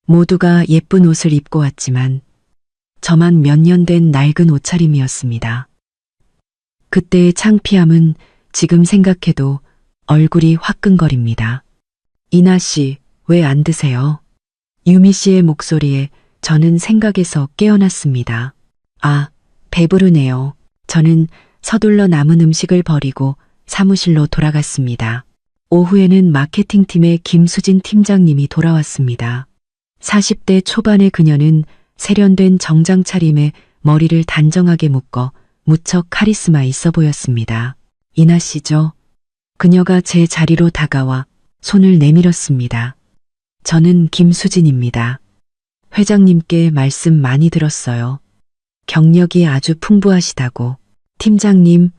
모두가 예쁜 옷을 입고 왔지만 저만 몇 년 된 낡은 옷차림이었습니다. 그때의 창피함은 지금 생각해도 얼굴이 화끈거립니다. 이나 씨, 왜 안 드세요? 유미 씨의 목소리에 저는 생각에서 깨어났습니다. 아, 배부르네요. 저는 서둘러 남은 음식을 버리고 사무실로 돌아갔습니다. 오후에는 마케팅팀의 김수진 팀장님이 돌아왔습니다. 40대 초반의 그녀는 세련된 정장 차림에 머리를 단정하게 묶어 무척 카리스마 있어 보였습니다. 이나 씨죠? 그녀가 제 자리로 다가와 손을 내밀었습니다. 저는 김수진입니다. 회장님께 말씀 많이 들었어요. 경력이 아주 풍부하시다고. 팀장님,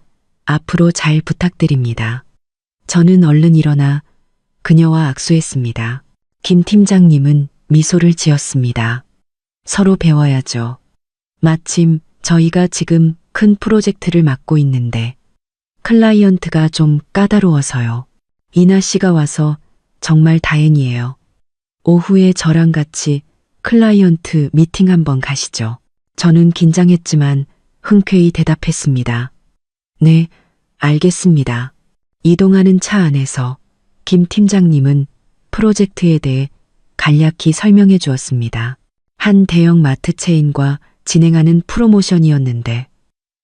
앞으로 잘 부탁드립니다. 저는 얼른 일어나 그녀와 악수했습니다. 김 팀장님은 미소를 지었습니다. 서로 배워야죠. 마침 저희가 지금 큰 프로젝트를 맡고 있는데 클라이언트가 좀 까다로워서요. 이나 씨가 와서 정말 다행이에요. 오후에 저랑 같이 클라이언트 미팅 한번 가시죠. 저는 긴장했지만 흔쾌히 대답했습니다. 네, 알겠습니다. 이동하는 차 안에서 김 팀장님은 프로젝트에 대해 간략히 설명해 주었습니다. 한 대형 마트 체인과 진행하는 프로모션이었는데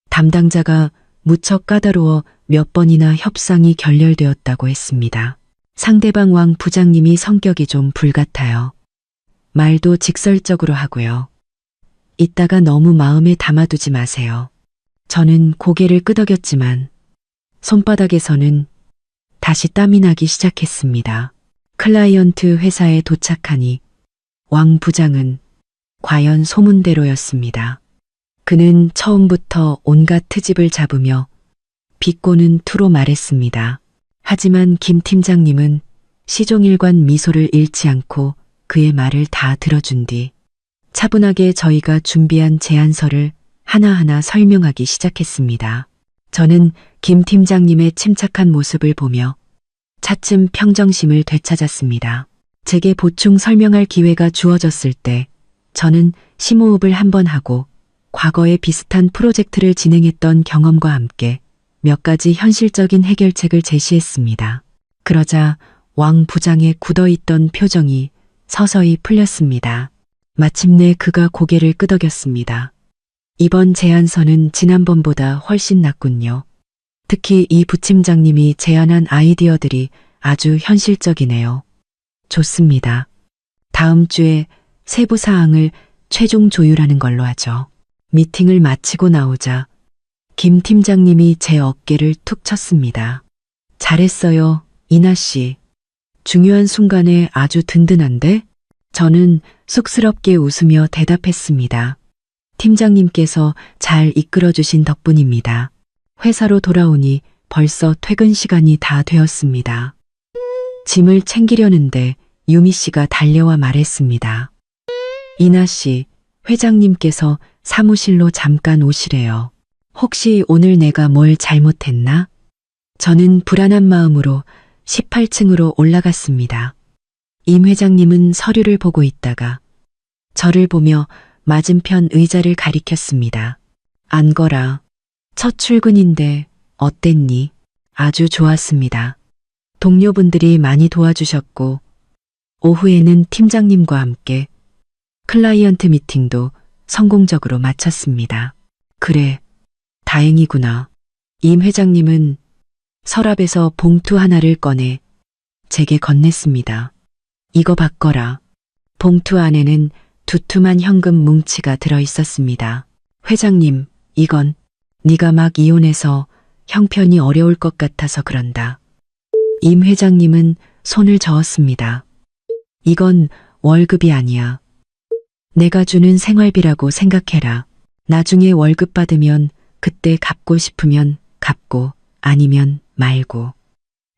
담당자가 무척 까다로워 몇 번이나 협상이 결렬되었다고 했습니다. 상대방 왕 부장님이 성격이 좀 불같아요. 말도 직설적으로 하고요. 이따가 너무 마음에 담아두지 마세요. 저는 고개를 끄덕였지만 손바닥에서는 다시 땀이 나기 시작했습니다. 클라이언트 회사에 도착하니 왕 부장은 과연 소문대로였습니다. 그는 처음부터 온갖 트집을 잡으며 비꼬는 투로 말했습니다. 하지만 김 팀장님은 시종일관 미소를 잃지 않고 그의 말을 다 들어준 뒤 차분하게 저희가 준비한 제안서를 하나하나 설명하기 시작했습니다. 저는 김 팀장님의 침착한 모습을 보며 차츰 평정심을 되찾았습니다. 제게 보충 설명할 기회가 주어졌을 때 저는 심호흡을 한번 하고 과거에 비슷한 프로젝트를 진행했던 경험과 함께 몇 가지 현실적인 해결책을 제시했습니다. 그러자 왕 부장의 굳어있던 표정이 서서히 풀렸습니다. 마침내 그가 고개를 끄덕였습니다. 이번 제안서는 지난번보다 훨씬 낫군요. 특히 이 부팀장님이 제안한 아이디어들이 아주 현실적이네요. 좋습니다. 다음 주에 세부 사항을 최종 조율하는 걸로 하죠. 미팅을 마치고 나오자 김 팀장님이 제 어깨를 툭 쳤습니다. 잘했어요, 이나 씨. 중요한 순간에 아주 든든한데? 저는 쑥스럽게 웃으며 대답했습니다. 팀장님께서 잘 이끌어주신 덕분입니다. 회사로 돌아오니 벌써 퇴근 시간이 다 되었습니다. 짐을 챙기려는데 유미 씨가 달려와 말했습니다. 이나 씨, 회장님께서 사무실로 잠깐 오시래요. 혹시 오늘 내가 뭘 잘못했나? 저는 불안한 마음으로 18층으로 올라갔습니다. 임 회장님은 서류를 보고 있다가 저를 보며 맞은편 의자를 가리켰습니다. 안거라. 첫 출근인데 어땠니? 아주 좋았습니다. 동료분들이 많이 도와주셨고 오후에는 팀장님과 함께 클라이언트 미팅도 성공적으로 마쳤습니다. 그래, 다행이구나. 임 회장님은 서랍에서 봉투 하나를 꺼내 제게 건넸습니다. 이거 받거라. 봉투 안에는 두툼한 현금 뭉치가 들어있었습니다. 회장님, 이건 네가 막 이혼해서 형편이 어려울 것 같아서 그런다. 임 회장님은 손을 저었습니다. 이건 월급이 아니야. 내가 주는 생활비라고 생각해라. 나중에 월급 받으면 그때 갚고 싶으면 갚고 아니면 말고.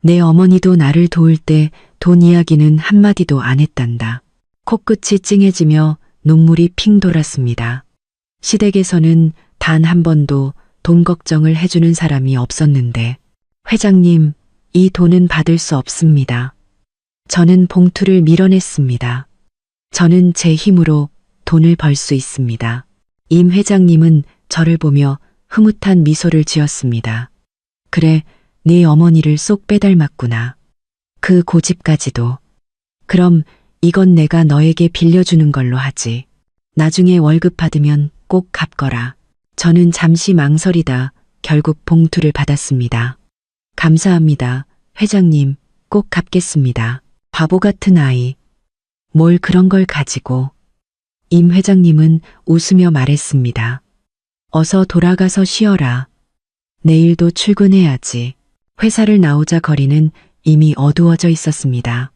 내 어머니도 나를 도울 때 돈 이야기는 한마디도 안 했단다. 코끝이 찡해지며 눈물이 핑 돌았습니다. 시댁에서는 단 한 번도 돈 걱정을 해주는 사람이 없었는데 회장님, 이 돈은 받을 수 없습니다. 저는 봉투를 밀어냈습니다. 저는 제 힘으로 돈을 벌 수 있습니다. 임 회장님은 저를 보며 흐뭇한 미소를 지었습니다. 그래, 네 어머니를 쏙 빼닮았구나. 그 고집까지도. 그럼 이건 내가 너에게 빌려주는 걸로 하지. 나중에 월급 받으면 꼭 갚거라. 저는 잠시 망설이다 결국 봉투를 받았습니다. 감사합니다. 회장님, 꼭 갚겠습니다. 바보 같은 아이. 뭘 그런 걸 가지고. 임 회장님은 웃으며 말했습니다. 어서 돌아가서 쉬어라. 내일도 출근해야지. 회사를 나오자 거리는 이미 어두워져 있었습니다.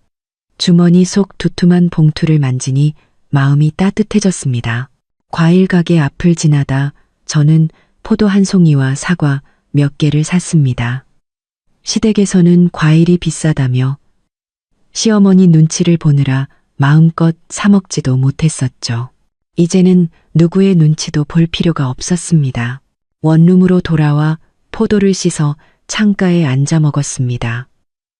주머니 속 두툼한 봉투를 만지니 마음이 따뜻해졌습니다. 과일 가게 앞을 지나다 저는 포도 한 송이와 사과 몇 개를 샀습니다. 시댁에서는 과일이 비싸다며 시어머니 눈치를 보느라 마음껏 사 먹지도 못했었죠. 이제는 누구의 눈치도 볼 필요가 없었습니다. 원룸으로 돌아와 포도를 씻어 창가에 앉아 먹었습니다.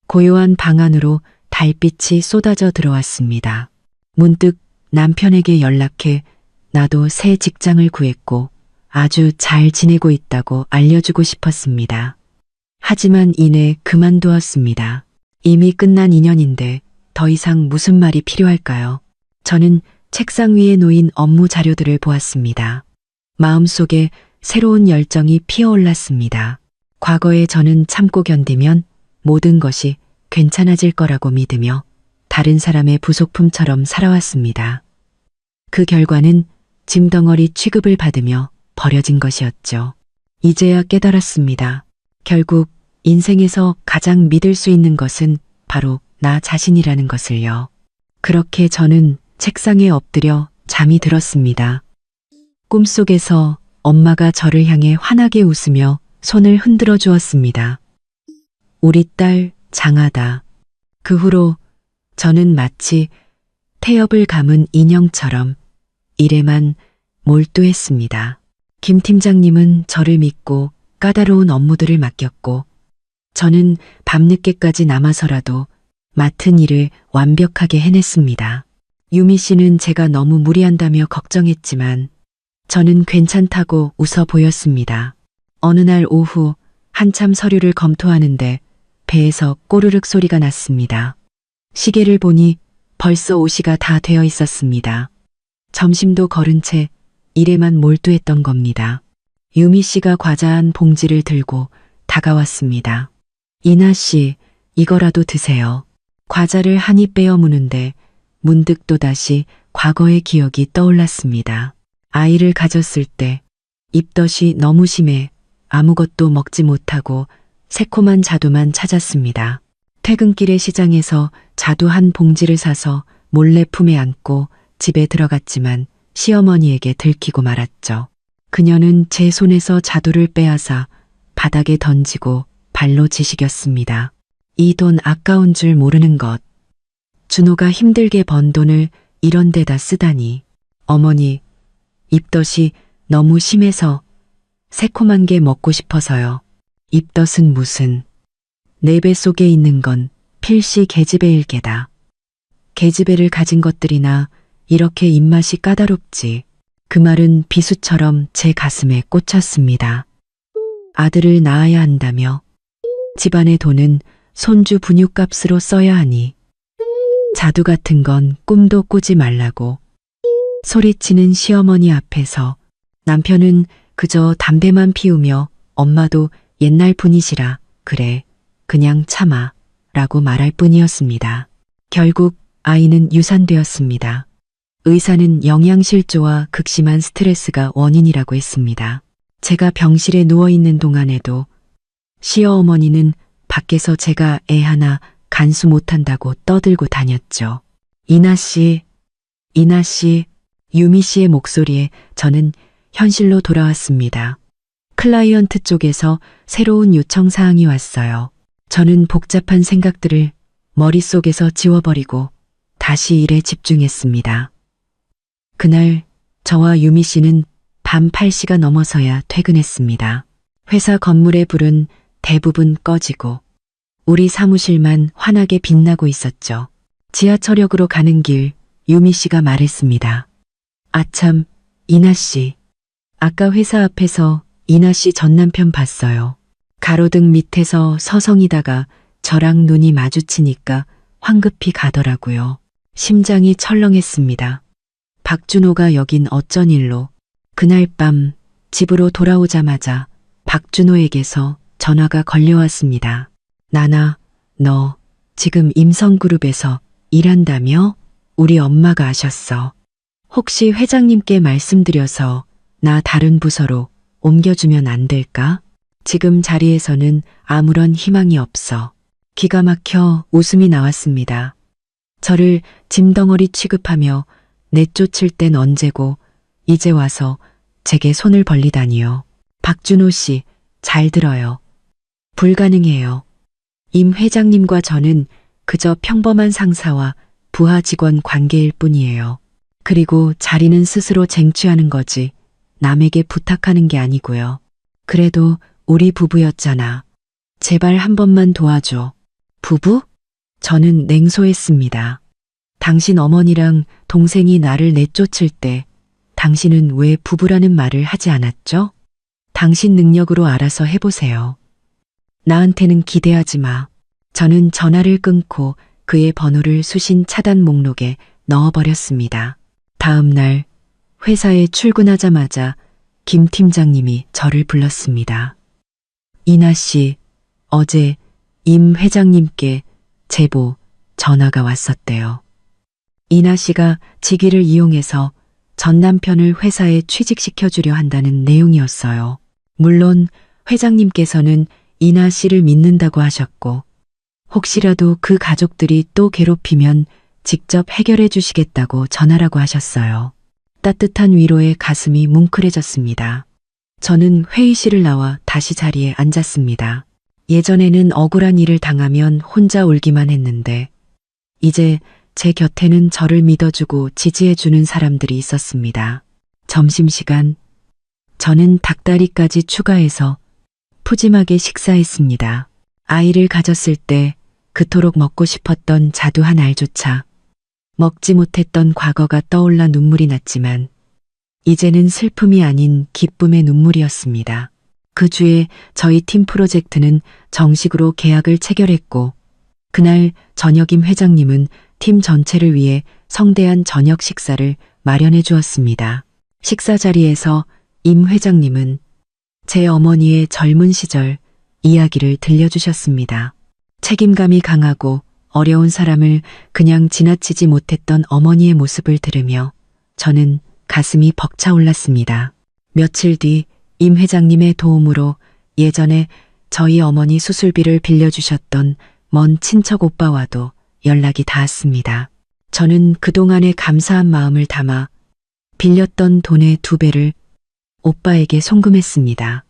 고요한 방 안으로 달빛이 쏟아져 들어왔습니다. 문득 남편에게 연락해 나도 새 직장을 구했고 아주 잘 지내고 있다고 알려주고 싶었습니다. 하지만 이내 그만두었습니다. 이미 끝난 인연인데 더 이상 무슨 말이 필요할까요? 저는 책상 위에 놓인 업무 자료들을 보았습니다. 마음속에 새로운 열정이 피어올랐습니다. 과거에 저는 참고 견디면 모든 것이 괜찮아질 거라고 믿으며 다른 사람의 부속품처럼 살아왔습니다. 그 결과는 짐덩어리 취급을 받으며 버려진 것이었죠. 이제야 깨달았습니다. 결국 인생에서 가장 믿을 수 있는 것은 바로 나 자신이라는 것을요. 그렇게 저는 책상에 엎드려 잠이 들었습니다. 꿈속에서 엄마가 저를 향해 환하게 웃으며 손을 흔들어 주었습니다. 우리 딸 장하다. 그 후로 저는 마치 태엽을 감은 인형처럼 일에만 몰두했습니다. 김 팀장님은 저를 믿고 까다로운 업무들을 맡겼고 저는 밤늦게까지 남아서라도 맡은 일을 완벽하게 해냈습니다. 유미 씨는 제가 너무 무리한다며 걱정했지만 저는 괜찮다고 웃어 보였습니다. 어느 날 오후 한참 서류를 검토하는데 배에서 꼬르륵 소리가 났습니다. 시계를 보니 벌써 5시가 다 되어 있었습니다. 점심도 거른 채 일에만 몰두했던 겁니다. 유미 씨가 과자 한 봉지를 들고 다가왔습니다. 이나 씨, 이거라도 드세요. 과자를 한 입 빼어 무는데 문득 또다시 과거의 기억이 떠올랐습니다. 아이를 가졌을 때 입덧이 너무 심해 아무것도 먹지 못하고 새콤한 자두만 찾았습니다. 퇴근길에 시장에서 자두 한 봉지를 사서 몰래 품에 안고 집에 들어갔지만 시어머니에게 들키고 말았죠. 그녀는 제 손에서 자두를 빼앗아 바닥에 던지고 발로 지시겼습니다. 이 돈 아까운 줄 모르는 것. 준호가 힘들게 번 돈을 이런 데다 쓰다니. 어머니, 입덧이 너무 심해서 새콤한 게 먹고 싶어서요. 입덧은 무슨. 내 뱃속에 있는 건 필시 계집애 일개다. 계집애를 가진 것들이나 이렇게 입맛이 까다롭지. 그 말은 비수처럼 제 가슴에 꽂혔습니다. 아들을 낳아야 한다며 집안의 돈은 손주 분유값으로 써야 하니 자두 같은 건 꿈도 꾸지 말라고 소리치는 시어머니 앞에서 남편은 그저 담배만 피우며 엄마도 옛날 분이시라 그래 그냥 참아 라고 말할 뿐이었습니다. 결국 아이는 유산되었습니다. 의사는 영양실조와 극심한 스트레스가 원인이라고 했습니다. 제가 병실에 누워있는 동안에도 시어어머니는 밖에서 제가 애 하나 간수 못한다고 떠들고 다녔죠. 이나 씨, 유미 씨의 목소리에 저는 현실로 돌아왔습니다. 클라이언트 쪽에서 새로운 요청 사항이 왔어요. 저는 복잡한 생각들을 머릿속에서 지워버리고 다시 일에 집중했습니다. 그날 저와 유미 씨는 밤 8시가 넘어서야 퇴근했습니다. 회사 건물의 불은 대부분 꺼지고 우리 사무실만 환하게 빛나고 있었죠. 지하철역으로 가는 길 유미 씨가 말했습니다. 아참, 이나 씨. 아까 회사 앞에서 이나 씨 전 남편 봤어요. 가로등 밑에서 서성이다가 저랑 눈이 마주치니까 황급히 가더라고요. 심장이 철렁했습니다. 박준호가 여긴 어쩐 일로. 그날 밤 집으로 돌아오자마자 박준호에게서 전화가 걸려왔습니다. 나나, 너 지금 임성그룹에서 일한다며? 우리 엄마가 아셨어. 혹시 회장님께 말씀드려서 나 다른 부서로 옮겨주면 안 될까? 지금 자리에서는 아무런 희망이 없어. 기가 막혀 웃음이 나왔습니다. 저를 짐덩어리 취급하며 내쫓을 땐 언제고 이제 와서 제게 손을 벌리다니요. 박준호 씨, 잘 들어요. 불가능해요. 임 회장님과 저는 그저 평범한 상사와 부하 직원 관계일 뿐이에요. 그리고 자리는 스스로 쟁취하는 거지 남에게 부탁하는 게 아니고요. 그래도 우리 부부였잖아. 제발 한 번만 도와줘. 부부? 저는 냉소했습니다. 당신 어머니랑 동생이 나를 내쫓을 때 당신은 왜 부부라는 말을 하지 않았죠? 당신 능력으로 알아서 해보세요. 나한테는 기대하지 마. 저는 전화를 끊고 그의 번호를 수신 차단 목록에 넣어버렸습니다. 다음 날 회사에 출근하자마자 김 팀장님이 저를 불렀습니다. 이나 씨, 어제 임 회장님께 제보 전화가 왔었대요. 이나 씨가 직위를 이용해서 전 남편을 회사에 취직시켜주려 한다는 내용이었어요. 물론 회장님께서는 이나 씨를 믿는다고 하셨고, 혹시라도 그 가족들이 또 괴롭히면 직접 해결해 주시겠다고 전하라고 하셨어요. 따뜻한 위로에 가슴이 뭉클해졌습니다. 저는 회의실을 나와 다시 자리에 앉았습니다. 예전에는 억울한 일을 당하면 혼자 울기만 했는데, 이제 제 곁에는 저를 믿어주고 지지해주는 사람들이 있었습니다. 점심시간, 저는 닭다리까지 추가해서 푸짐하게 식사했습니다. 아이를 가졌을 때 그토록 먹고 싶었던 자두한 알조차, 먹지 못했던 과거가 떠올라 눈물이 났지만 이제는 슬픔이 아닌 기쁨의 눈물이었습니다. 그 주에 저희 팀 프로젝트는 정식으로 계약을 체결했고, 그날 저녁 임 회장님은 팀 전체를 위해 성대한 저녁 식사를 마련해 주었습니다. 식사 자리에서 임 회장님은 제 어머니의 젊은 시절 이야기를 들려주셨습니다. 책임감이 강하고 어려운 사람을 그냥 지나치지 못했던 어머니의 모습을 들으며 저는 가슴이 벅차올랐습니다. 며칠 뒤 임 회장님의 도움으로 예전에 저희 어머니 수술비를 빌려주셨던 먼 친척 오빠와도 연락이 닿았습니다. 저는 그동안의 감사한 마음을 담아 빌렸던 돈의 2배를 오빠에게 송금했습니다.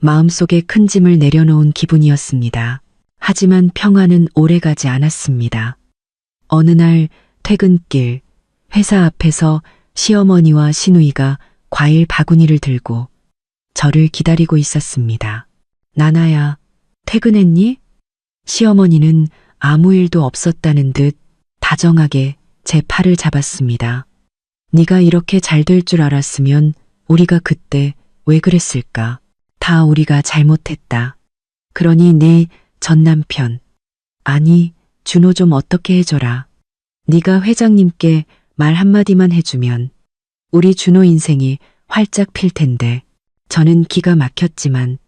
마음속에 큰 짐을 내려놓은 기분이었습니다. 하지만 평화는 오래가지 않았습니다. 어느 날 퇴근길, 회사 앞에서 시어머니와 시누이가 과일 바구니를 들고 저를 기다리고 있었습니다. 나나야, 퇴근했니? 시어머니는 아무 일도 없었다는 듯 다정하게 제 팔을 잡았습니다. 네가 이렇게 잘 될 줄 알았으면 우리가 그때 왜 그랬을까? 다 우리가 잘못했다. 그러니 내 전 남편, 아니 준호 좀 어떻게 해줘라. 네가 회장님께 말 한마디만 해주면 우리 준호 인생이 활짝 필 텐데. 저는 기가 막혔지만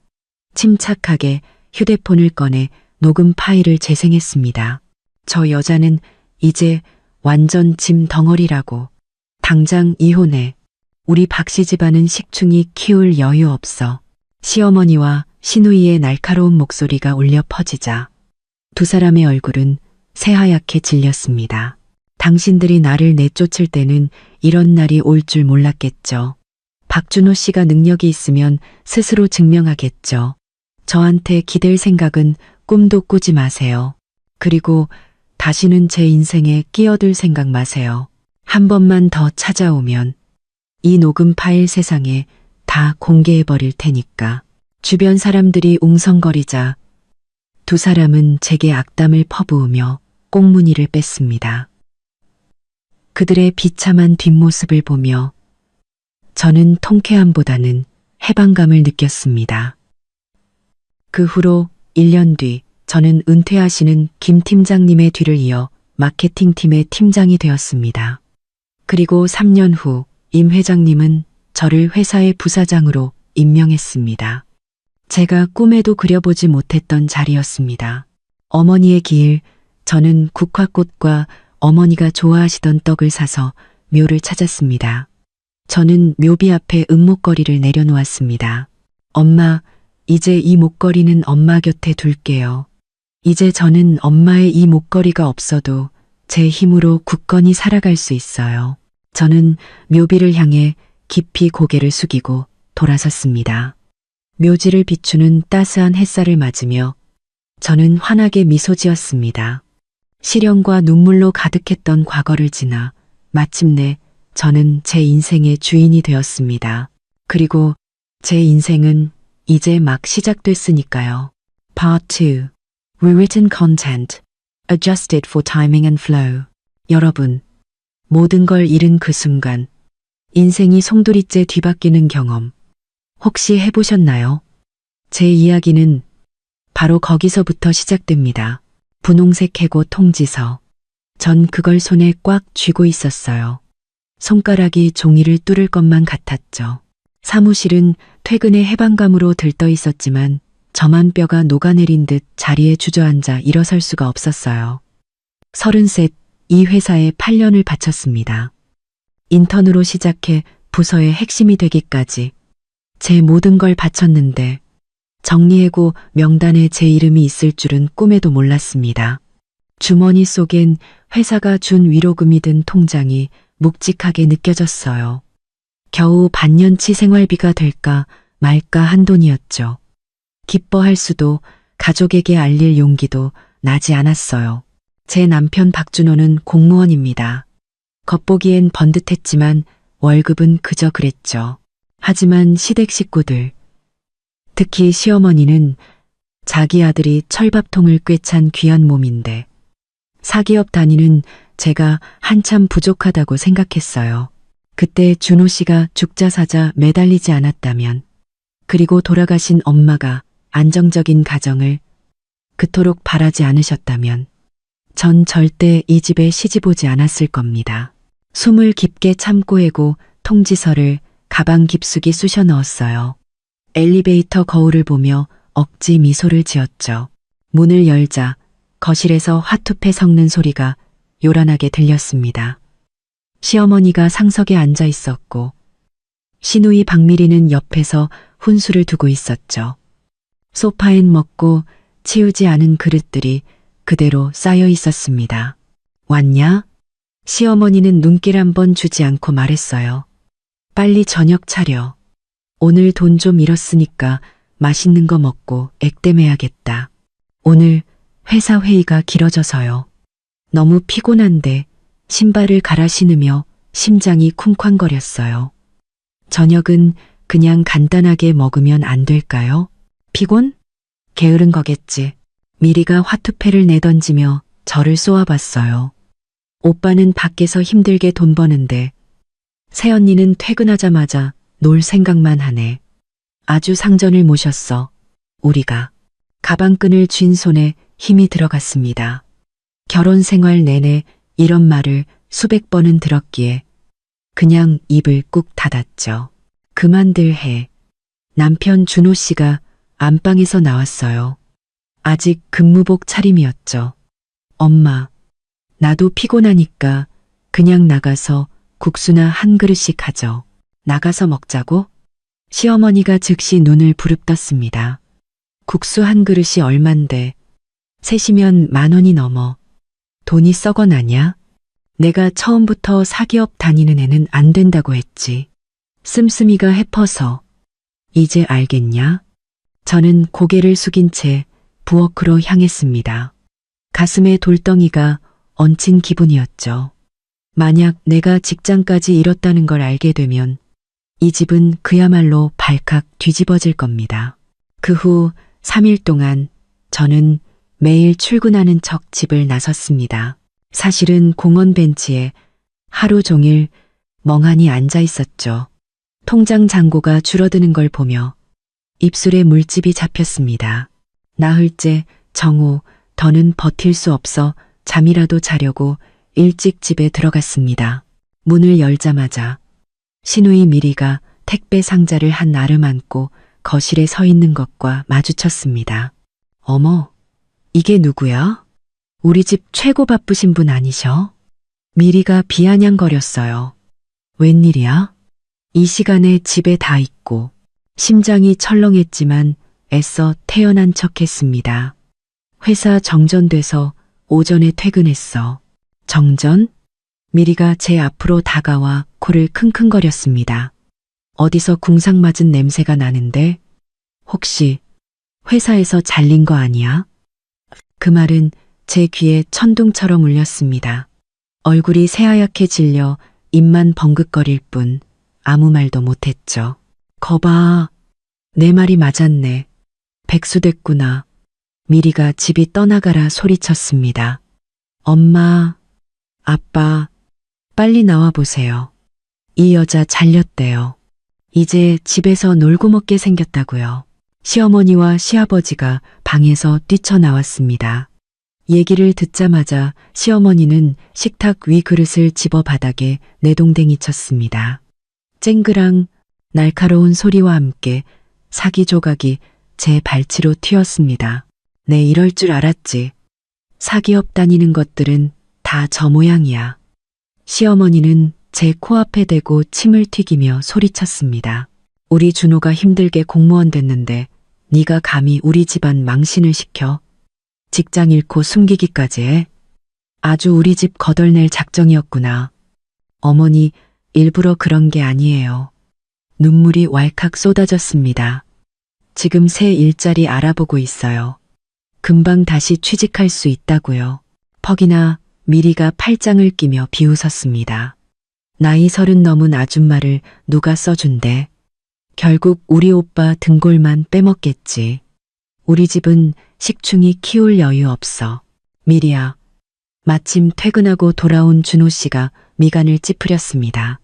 침착하게 휴대폰을 꺼내 녹음 파일을 재생했습니다. 저 여자는 이제 완전 짐 덩어리라고. 당장 이혼해. 우리 박씨 집안은 식충이 키울 여유 없어. 시어머니와 시누이의 날카로운 목소리가 울려 퍼지자 두 사람의 얼굴은 새하얗게 질렸습니다. 당신들이 나를 내쫓을 때는 이런 날이 올 줄 몰랐겠죠. 박준호 씨가 능력이 있으면 스스로 증명하겠죠. 저한테 기댈 생각은 꿈도 꾸지 마세요. 그리고 다시는 제 인생에 끼어들 생각 마세요. 한 번만 더 찾아오면 이 녹음 파일 세상에 다 공개해버릴 테니까. 주변 사람들이 웅성거리자 두 사람은 제게 악담을 퍼부으며 꽁무니를 뺐습니다. 그들의 비참한 뒷모습을 보며 저는 통쾌함보다는 해방감을 느꼈습니다. 그 후로 1년 뒤 저는 은퇴하시는 김 팀장님의 뒤를 이어 마케팅팀의 팀장이 되었습니다. 그리고 3년 후 임 회장님은 저를 회사의 부사장으로 임명했습니다. 제가 꿈에도 그려보지 못했던 자리였습니다. 어머니의 길, 저는 국화꽃과 어머니가 좋아하시던 떡을 사서 묘를 찾았습니다. 저는 묘비 앞에 은목걸이를 내려놓았습니다. 엄마, 이제 이 목걸이는 엄마 곁에 둘게요. 이제 저는 엄마의 이 목걸이가 없어도 제 힘으로 굳건히 살아갈 수 있어요. 저는 묘비를 향해 깊이 고개를 숙이고 돌아섰습니다. 묘지를 비추는 따스한 햇살을 맞으며 저는 환하게 미소 지었습니다. 시련과 눈물로 가득했던 과거를 지나 마침내 저는 제 인생의 주인이 되었습니다. 그리고 제 인생은 이제 막 시작됐으니까요. Part 2. Rewritten content. Adjusted for timing and flow. 여러분, 모든 걸 잃은 그 순간, 인생이 송두리째 뒤바뀌는 경험, 혹시 해보셨나요? 제 이야기는 바로 거기서부터 시작됩니다. 분홍색 해고 통지서. 전 그걸 손에 꽉 쥐고 있었어요. 손가락이 종이를 뚫을 것만 같았죠. 사무실은 퇴근의 해방감으로 들떠 있었지만 저만 뼈가 녹아내린 듯 자리에 주저앉아 일어설 수가 없었어요. 33, 이 회사에 8년을 바쳤습니다. 인턴으로 시작해 부서의 핵심이 되기까지 제 모든 걸 바쳤는데 정리해고 명단에 제 이름이 있을 줄은 꿈에도 몰랐습니다. 주머니 속엔 회사가 준 위로금이 든 통장이 묵직하게 느껴졌어요. 겨우 반년치 생활비가 될까 말까 한 돈이었죠. 기뻐할 수도 가족에게 알릴 용기도 나지 않았어요. 제 남편 박준호는 공무원입니다. 겉보기엔 번듯했지만 월급은 그저 그랬죠. 하지만 시댁 식구들, 특히 시어머니는 자기 아들이 철밥통을 꿰찬 귀한 몸인데 사기업 다니는 제가 한참 부족하다고 생각했어요. 그때 준호 씨가 죽자사자 매달리지 않았다면, 그리고 돌아가신 엄마가 안정적인 가정을 그토록 바라지 않으셨다면 전 절대 이 집에 시집 오지 않았을 겁니다. 숨을 깊게 참고 해고 통지서를 가방 깊숙이 쑤셔 넣었어요. 엘리베이터 거울을 보며 억지 미소를 지었죠. 문을 열자 거실에서 화투패 섞는 소리가 요란하게 들렸습니다. 시어머니가 상석에 앉아 있었고 시누이 박미리는 옆에서 훈수를 두고 있었죠. 소파엔 먹고 치우지 않은 그릇들이 그대로 쌓여 있었습니다. 왔냐? 시어머니는 눈길 한번 주지 않고 말했어요. 빨리 저녁 차려. 오늘 돈 좀 잃었으니까 맛있는 거 먹고 액땜해야겠다. 오늘 회사 회의가 길어져서요. 너무 피곤한데 신발을 갈아 신으며 심장이 쿵쾅거렸어요. 저녁은 그냥 간단하게 먹으면 안 될까요? 피곤? 게으른 거겠지. 미리가 화투패를 내던지며 저를 쏘아봤어요. 오빠는 밖에서 힘들게 돈 버는데 새언니는 퇴근하자마자 놀 생각만 하네. 아주 상전을 모셨어. 우리가. 가방끈을 쥔 손에 힘이 들어갔습니다. 결혼 생활 내내 이런 말을 수백 번은 들었기에 그냥 입을 꾹 닫았죠. 그만들 해. 남편 준호 씨가 안방에서 나왔어요. 아직 근무복 차림이었죠. 엄마, 나도 피곤하니까 그냥 나가서 국수나 한 그릇씩 하죠. 나가서 먹자고? 시어머니가 즉시 눈을 부릅떴습니다. 국수 한 그릇이 얼만데 셋이면 10,000원이 넘어. 돈이 썩어나냐? 내가 처음부터 사기업 다니는 애는 안 된다고 했지. 씀씀이가 해퍼서. 이제 알겠냐? 저는 고개를 숙인 채 부엌으로 향했습니다. 가슴에 돌덩이가 얹힌 기분이었죠. 만약 내가 직장까지 잃었다는 걸 알게 되면 이 집은 그야말로 발칵 뒤집어질 겁니다. 그 후 3일 동안 저는 매일 출근하는 척 집을 나섰습니다. 사실은 공원 벤치에 하루 종일 멍하니 앉아 있었죠. 통장 잔고가 줄어드는 걸 보며 입술에 물집이 잡혔습니다. 나흘째 정오, 더는 버틸 수 없어 잠이라도 자려고 일찍 집에 들어갔습니다. 문을 열자마자 시누이 미리가 택배 상자를 한 나름 안고 거실에 서 있는 것과 마주쳤습니다. 어머, 이게 누구야? 우리 집 최고 바쁘신 분 아니셔? 미리가 비아냥거렸어요. 웬일이야? 이 시간에 집에 다 있고. 심장이 철렁했지만 애써 태연한 척했습니다. 회사 정전돼서 오전에 퇴근했어. 정전? 미리가 제 앞으로 다가와 코를 킁킁거렸습니다. 어디서 궁상 맞은 냄새가 나는데 혹시 회사에서 잘린 거 아니야? 그 말은 제 귀에 천둥처럼 울렸습니다. 얼굴이 새하얗게 질려 입만 벙긋거릴 뿐 아무 말도 못했죠. 거봐, 내 말이 맞았네. 백수됐구나. 미리가 집이 떠나가라 소리쳤습니다. 엄마, 아빠, 빨리 나와보세요. 이 여자 잘렸대요. 이제 집에서 놀고 먹게 생겼다고요. 시어머니와 시아버지가 방에서 뛰쳐나왔습니다. 얘기를 듣자마자 시어머니는 식탁 위 그릇을 집어 바닥에 내동댕이 쳤습니다. 쨍그랑 날카로운 소리와 함께 사기 조각이 제 발치로 튀었습니다. 내 이럴 줄 알았지. 사기업 다니는 것들은 다 저 모양이야. 시어머니는 제 코앞에 대고 침을 튀기며 소리쳤습니다. 우리 준호가 힘들게 공무원 됐는데 네가 감히 우리 집안 망신을 시켜? 직장 잃고 숨기기까지 해? 아주 우리 집 거덜낼 작정이었구나. 어머니, 일부러 그런 게 아니에요. 눈물이 왈칵 쏟아졌습니다. 지금 새 일자리 알아보고 있어요. 금방 다시 취직할 수 있다고요. 퍽이나 미리가 팔짱을 끼며 비웃었습니다. 나이 30 넘은 아줌마를 누가 써준대. 결국 우리 오빠 등골만 빼먹겠지. 우리 집은 식충이 키울 여유 없어. 미리야. 마침 퇴근하고 돌아온 준호 씨가 미간을 찌푸렸습니다.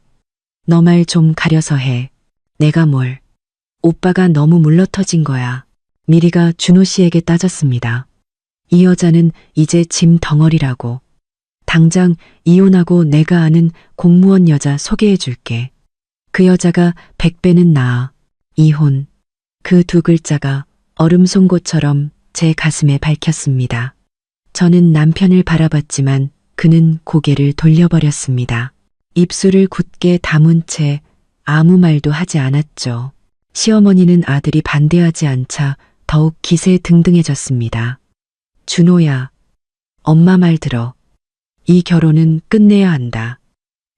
너 말 좀 가려서 해. 내가 뭘. 오빠가 너무 물러터진 거야. 미리가 준호 씨에게 따졌습니다. 이 여자는 이제 짐 덩어리라고. 당장 이혼하고 내가 아는 공무원 여자 소개해 줄게. 그 여자가 100배는 나아. 이혼. 그 두 글자가 얼음 송곳처럼 제 가슴에 밝혔습니다. 저는 남편을 바라봤지만 그는 고개를 돌려버렸습니다. 입술을 굳게 다문 채 아무 말도 하지 않았죠. 시어머니는 아들이 반대하지 않자 더욱 기세등등해졌습니다. 준호야, 엄마 말 들어. 이 결혼은 끝내야 한다.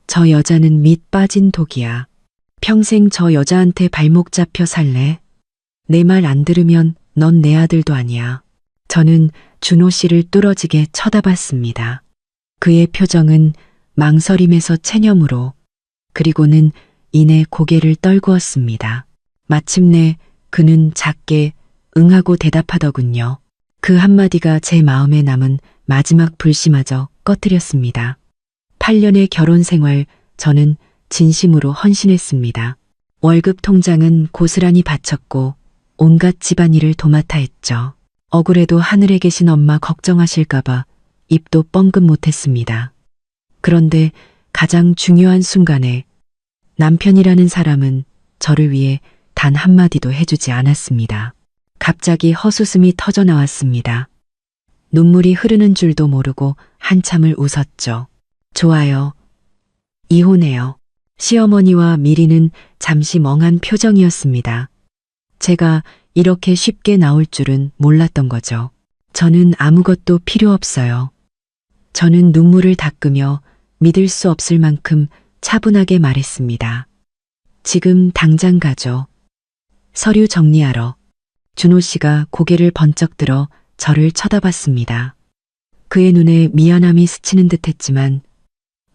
저 여자는 밑 빠진 독이야. 평생 저 여자한테 발목 잡혀 살래? 내 말 안 들으면 넌 내 아들도 아니야. 저는 준호 씨를 뚫어지게 쳐다봤습니다. 그의 표정은 망설임에서 체념으로, 그리고는 이내 고개를 떨구었습니다. 마침내 그는 작게 응하고 대답하더군요. 그 한마디가 제 마음에 남은 마지막 불씨마저 꺼뜨렸습니다. 8년의 결혼 생활, 저는 진심으로 헌신했습니다. 월급 통장은 고스란히 바쳤고 온갖 집안일을 도맡아 했죠. 억울해도 하늘에 계신 엄마 걱정하실까봐 입도 뻥긋 못했습니다. 그런데 가장 중요한 순간에 남편이라는 사람은 저를 위해 단 한마디도 해주지 않았습니다. 갑자기 헛웃음이 터져 나왔습니다. 눈물이 흐르는 줄도 모르고 한참을 웃었죠. 좋아요. 이혼해요. 시어머니와 미리는 잠시 멍한 표정이었습니다. 제가 이렇게 쉽게 나올 줄은 몰랐던 거죠. 저는 아무것도 필요 없어요. 저는 눈물을 닦으며 믿을 수 없을 만큼 차분하게 말했습니다. 지금 당장 가죠. 서류 정리하러. 준호 씨가 고개를 번쩍 들어 저를 쳐다봤습니다. 그의 눈에 미안함이 스치는 듯했지만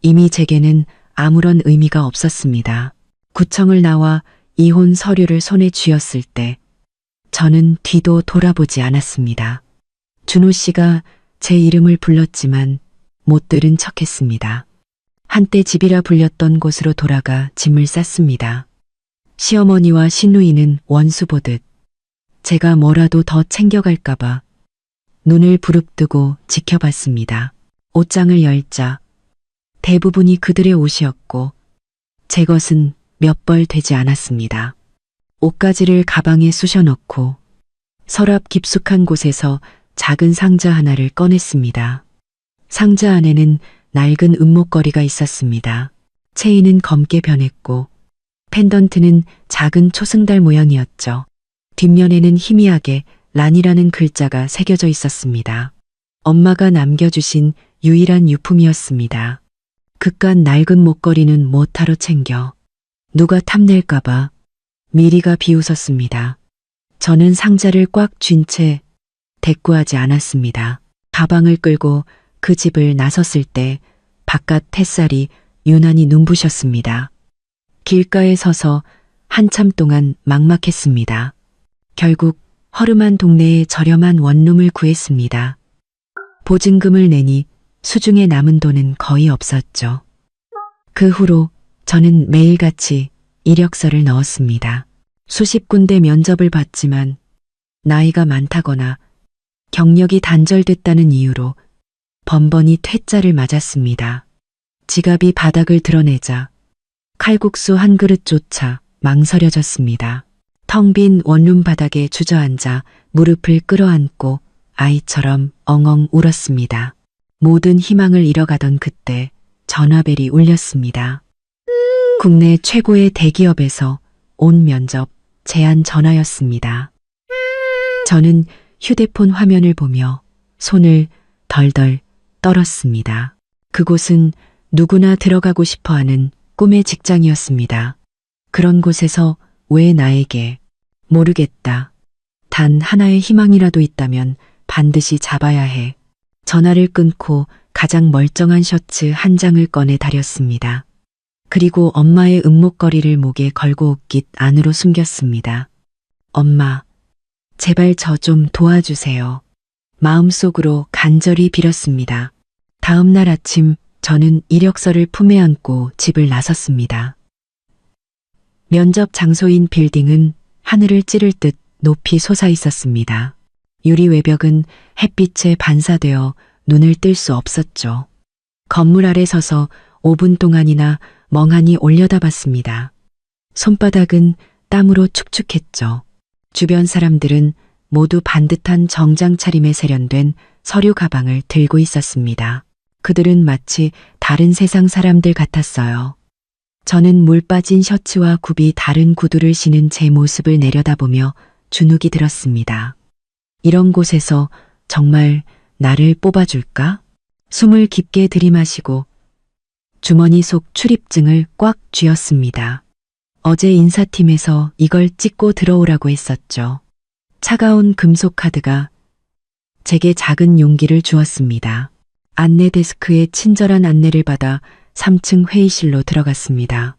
이미 제게는 아무런 의미가 없었습니다. 구청을 나와 이혼 서류를 손에 쥐었을 때 저는 뒤도 돌아보지 않았습니다. 준호 씨가 제 이름을 불렀지만 못 들은 척했습니다. 한때 집이라 불렸던 곳으로 돌아가 짐을 쌌습니다. 시어머니와 시누이는 원수 보듯 제가 뭐라도 더 챙겨갈까봐 눈을 부릅뜨고 지켜봤습니다. 옷장을 열자 대부분이 그들의 옷이었고 제 것은 몇 벌 되지 않았습니다. 옷가지를 가방에 쑤셔 넣고 서랍 깊숙한 곳에서 작은 상자 하나를 꺼냈습니다. 상자 안에는 낡은 은목걸이가 있었습니다. 체인은 검게 변했고 펜던트는 작은 초승달 모양이었죠. 뒷면에는 희미하게 란이라는 글자가 새겨져 있었습니다. 엄마가 남겨주신 유일한 유품이었습니다. 그깟 낡은 목걸이는 못하러 챙겨. 누가 탐낼까봐 미리가 비웃었습니다. 저는 상자를 꽉 쥔 채 대꾸하지 않았습니다. 가방을 끌고 그 집을 나섰을 때 바깥 햇살이 유난히 눈부셨습니다. 길가에 서서 한참 동안 막막했습니다. 결국 허름한 동네에 저렴한 원룸을 구했습니다. 보증금을 내니 수중에 남은 돈은 거의 없었죠. 그 후로 저는 매일같이 이력서를 넣었습니다. 수십 군데 면접을 봤지만 나이가 많다거나 경력이 단절됐다는 이유로 번번이 퇴짜를 맞았습니다. 지갑이 바닥을 드러내자 칼국수 한 그릇조차 망설여졌습니다. 텅 빈 원룸 바닥에 주저앉아 무릎을 끌어안고 아이처럼 엉엉 울었습니다. 모든 희망을 잃어가던 그때 전화벨이 울렸습니다. 국내 최고의 대기업에서 온 면접 제안 전화였습니다. 저는 휴대폰 화면을 보며 손을 덜덜 떨었습니다. 그곳은 누구나 들어가고 싶어 하는 꿈의 직장이었습니다. 그런 곳에서 왜 나에게 모르겠다. 단 하나의 희망이라도 있다면 반드시 잡아야 해. 전화를 끊고 가장 멀쩡한 셔츠 한 장을 꺼내 다렸습니다. 그리고 엄마의 은목걸이를 목에 걸고 옷깃 안으로 숨겼습니다. 엄마, 제발 저 좀 도와주세요. 마음속으로 간절히 빌었습니다. 다음 날 아침 저는 이력서를 품에 안고 집을 나섰습니다. 면접 장소인 빌딩은 하늘을 찌를 듯 높이 솟아 있었습니다. 유리 외벽은 햇빛에 반사되어 눈을 뜰 수 없었죠. 건물 아래 서서 5분 동안이나 멍하니 올려다봤습니다. 손바닥은 땀으로 축축했죠. 주변 사람들은 모두 반듯한 정장 차림에 세련된 서류 가방을 들고 있었습니다. 그들은 마치 다른 세상 사람들 같았어요. 저는 물 빠진 셔츠와 굽이 다른 구두를 신은 제 모습을 내려다보며 주눅이 들었습니다. 이런 곳에서 정말 나를 뽑아줄까? 숨을 깊게 들이마시고 주머니 속 출입증을 꽉 쥐었습니다. 어제 인사팀에서 이걸 찍고 들어오라고 했었죠. 차가운 금속 카드가 제게 작은 용기를 주었습니다. 안내 데스크의 친절한 안내를 받아 3층 회의실로 들어갔습니다.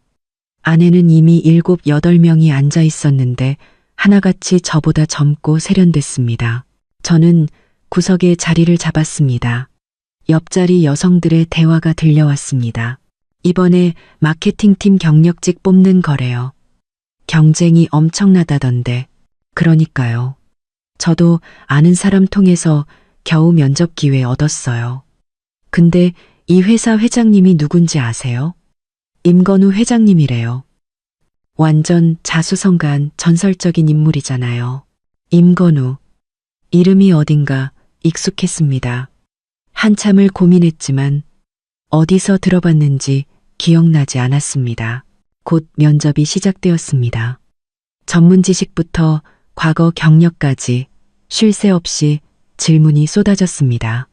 안에는 이미 7, 8명이 앉아 있었는데 하나같이 저보다 젊고 세련됐습니다. 저는 구석에 자리를 잡았습니다. 옆자리 여성들의 대화가 들려왔습니다. 이번에 마케팅팀 경력직 뽑는 거래요. 경쟁이 엄청나다던데. 그러니까요. 저도 아는 사람 통해서 겨우 면접 기회 얻었어요. 근데 이 회사 회장님이 누군지 아세요? 임건우 회장님이래요. 완전 자수성가한 전설적인 인물이잖아요. 임건우. 이름이 어딘가 익숙했습니다. 한참을 고민했지만 어디서 들어봤는지 기억나지 않았습니다. 곧 면접이 시작되었습니다. 전문 지식부터 과거 경력까지 쉴 새 없이 질문이 쏟아졌습니다.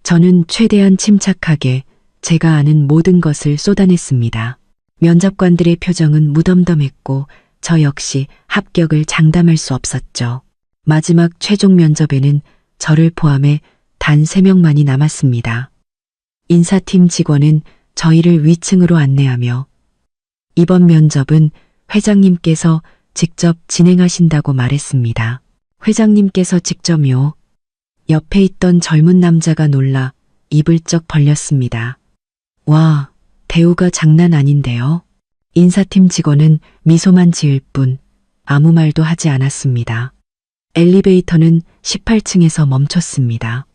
저는 최대한 침착하게 제가 아는 모든 것을 쏟아냈습니다. 면접관들의 표정은 무덤덤했고 저 역시 합격을 장담할 수 없었죠. 마지막 최종 면접에는 저를 포함해 단 3명만이 남았습니다. 인사팀 직원은 저희를 위층으로 안내하며 이번 면접은 회장님께서 직접 진행하신다고 말했습니다. 회장님께서 직접요. 옆에 있던 젊은 남자가 놀라 입을 쩍 벌렸습니다. 와, 대우가 장난 아닌데요. 인사팀 직원은 미소만 지을 뿐 아무 말도 하지 않았습니다. 엘리베이터는 18층에서 멈췄습니다.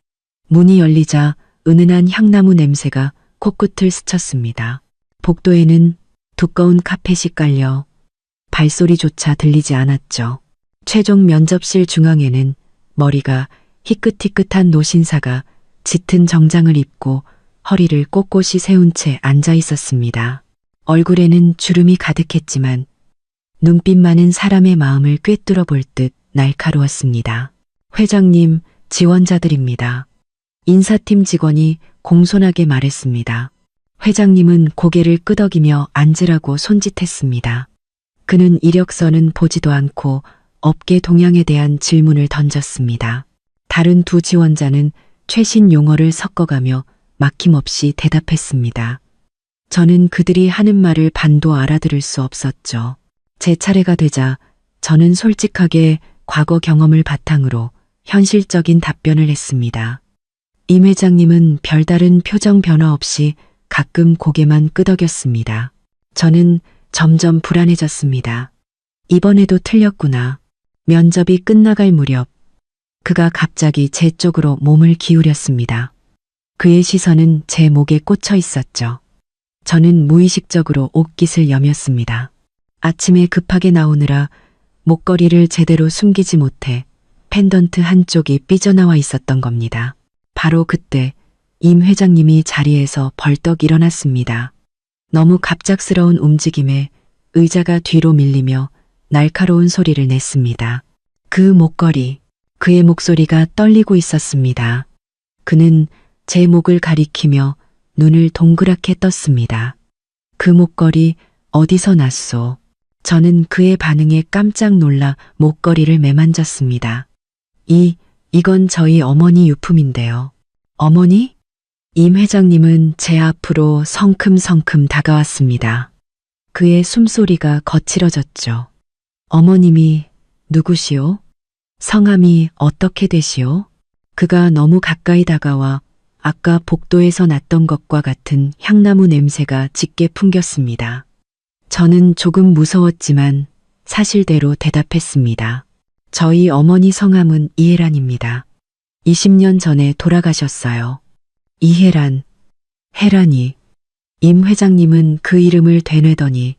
문이 열리자 은은한 향나무 냄새가 코끝을 스쳤습니다. 복도에는 두꺼운 카펫이 깔려 발소리조차 들리지 않았죠. 최종 면접실 중앙에는 머리가 희끗희끗한 노신사가 짙은 정장을 입고 허리를 꼿꼿이 세운 채 앉아 있었습니다. 얼굴에는 주름이 가득했지만 눈빛만은 사람의 마음을 꿰뚫어 볼 듯 날카로웠습니다. 회장님, 지원자들입니다. 인사팀 직원이 공손하게 말했습니다. 회장님은 고개를 끄덕이며 앉으라고 손짓했습니다. 그는 이력서는 보지도 않고 업계 동향에 대한 질문을 던졌습니다. 다른 두 지원자는 최신 용어를 섞어가며 막힘없이 대답했습니다. 저는 그들이 하는 말을 반도 알아들을 수 없었죠. 제 차례가 되자 저는 솔직하게 과거 경험을 바탕으로 현실적인 답변을 했습니다. 임 회장님은 별다른 표정 변화 없이 가끔 고개만 끄덕였습니다. 저는 점점 불안해졌습니다. 이번에도 틀렸구나. 면접이 끝나갈 무렵 그가 갑자기 제 쪽으로 몸을 기울였습니다. 그의 시선은 제 목에 꽂혀 있었죠. 저는 무의식적으로 옷깃을 여몄습니다. 아침에 급하게 나오느라 목걸이를 제대로 숨기지 못해 펜던트 한쪽이 삐져나와 있었던 겁니다. 바로 그때 임 회장님이 자리에서 벌떡 일어났습니다. 너무 갑작스러운 움직임에 의자가 뒤로 밀리며 날카로운 소리를 냈습니다. 그 목걸이, 그의 목소리가 떨리고 있었습니다. 그는 제 목을 가리키며 눈을 동그랗게 떴습니다. 그 목걸이 어디서 났소? 저는 그의 반응에 깜짝 놀라 목걸이를 매만졌습니다. 이건 저희 어머니 유품인데요. 어머니? 임 회장님은 제 앞으로 성큼성큼 다가왔습니다. 그의 숨소리가 거칠어졌죠. 어머님이 누구시오? 성함이 어떻게 되시오? 그가 너무 가까이 다가와 아까 복도에서 났던 것과 같은 향나무 냄새가 짙게 풍겼습니다. 저는 조금 무서웠지만 사실대로 대답했습니다. 저희 어머니 성함은 이혜란입니다. 20년 전에 돌아가셨어요. 이혜란, 혜란이. 임 회장님은 그 이름을 되뇌더니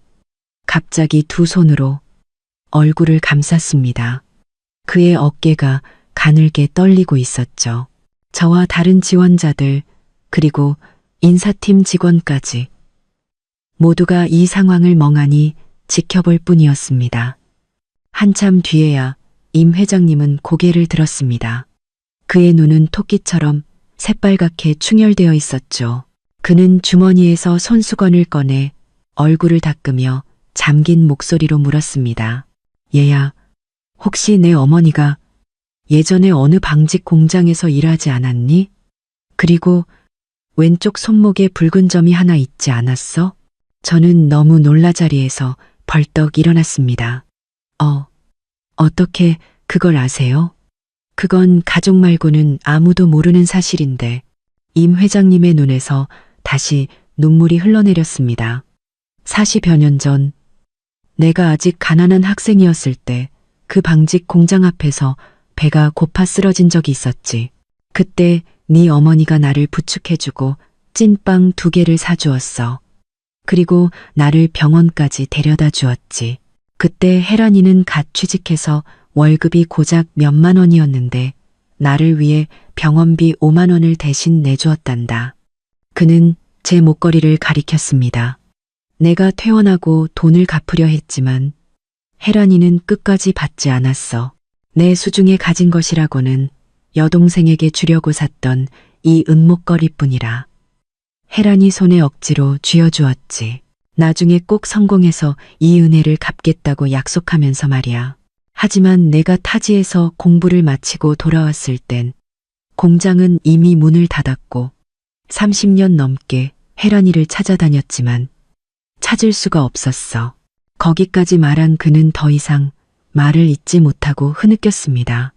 갑자기 두 손으로 얼굴을 감쌌습니다. 그의 어깨가 가늘게 떨리고 있었죠. 저와 다른 지원자들, 그리고 인사팀 직원까지 모두가 이 상황을 멍하니 지켜볼 뿐이었습니다. 한참 뒤에야 임 회장님은 고개를 들었습니다. 그의 눈은 토끼처럼 새빨갛게 충혈되어 있었죠. 그는 주머니에서 손수건을 꺼내 얼굴을 닦으며 잠긴 목소리로 물었습니다. 얘야, 혹시 내 어머니가 예전에 어느 방직 공장에서 일하지 않았니? 그리고 왼쪽 손목에 붉은 점이 하나 있지 않았어? 저는 너무 놀라 자리에서 벌떡 일어났습니다. 어떻게 그걸 아세요? 그건 가족 말고는 아무도 모르는 사실인데 임 회장님의 눈에서 다시 눈물이 흘러내렸습니다. 40여 년 전 내가 아직 가난한 학생이었을 때 그 방직 공장 앞에서 배가 고파 쓰러진 적이 있었지. 그때 네 어머니가 나를 부축해주고 찐빵 2개를 사주었어. 그리고 나를 병원까지 데려다 주었지. 그때 혜란이는 갓 취직해서 월급이 고작 몇만 원이었는데 나를 위해 병원비 5만 원을 대신 내주었단다. 그는 제 목걸이를 가리켰습니다. 내가 퇴원하고 돈을 갚으려 했지만 혜란이는 끝까지 받지 않았어. 내 수중에 가진 것이라고는 여동생에게 주려고 샀던 이 은목걸이뿐이라. 혜란이 손에 억지로 쥐어주었지. 나중에 꼭 성공해서 이 은혜를 갚겠다고 약속하면서 말이야. 하지만 내가 타지에서 공부를 마치고 돌아왔을 땐 공장은 이미 문을 닫았고 30년 넘게 혜란이를 찾아다녔지만 찾을 수가 없었어. 거기까지 말한 그는 더 이상 말을 잇지 못하고 흐느꼈습니다.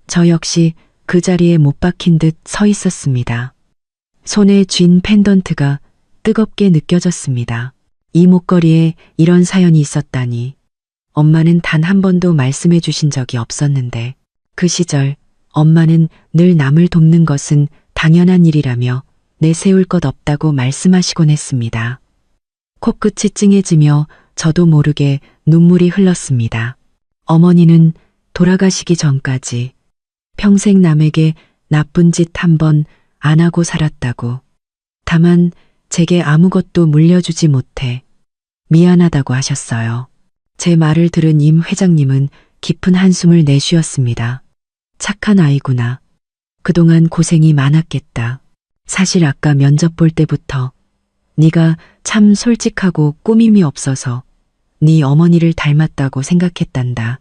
저 역시 그 자리에 못 박힌 듯 서 있었습니다. 손에 쥔 펜던트가 뜨겁게 느껴졌습니다. 이 목걸이에 이런 사연이 있었다니. 엄마는 단 한 번도 말씀해 주신 적이 없었는데 그 시절 엄마는 늘 남을 돕는 것은 당연한 일이라며 내세울 것 없다고 말씀하시곤 했습니다. 코끝이 찡해지며 저도 모르게 눈물이 흘렀습니다. 어머니는 돌아가시기 전까지 평생 남에게 나쁜 짓 한 번 안 하고 살았다고. 다만 제게 아무것도 물려주지 못해 미안하다고 하셨어요. 제 말을 들은 임 회장님은 깊은 한숨을 내쉬었습니다. 착한 아이구나. 그동안 고생이 많았겠다. 사실 아까 면접 볼 때부터 네가 참 솔직하고 꾸밈이 없어서 네 어머니를 닮았다고 생각했단다.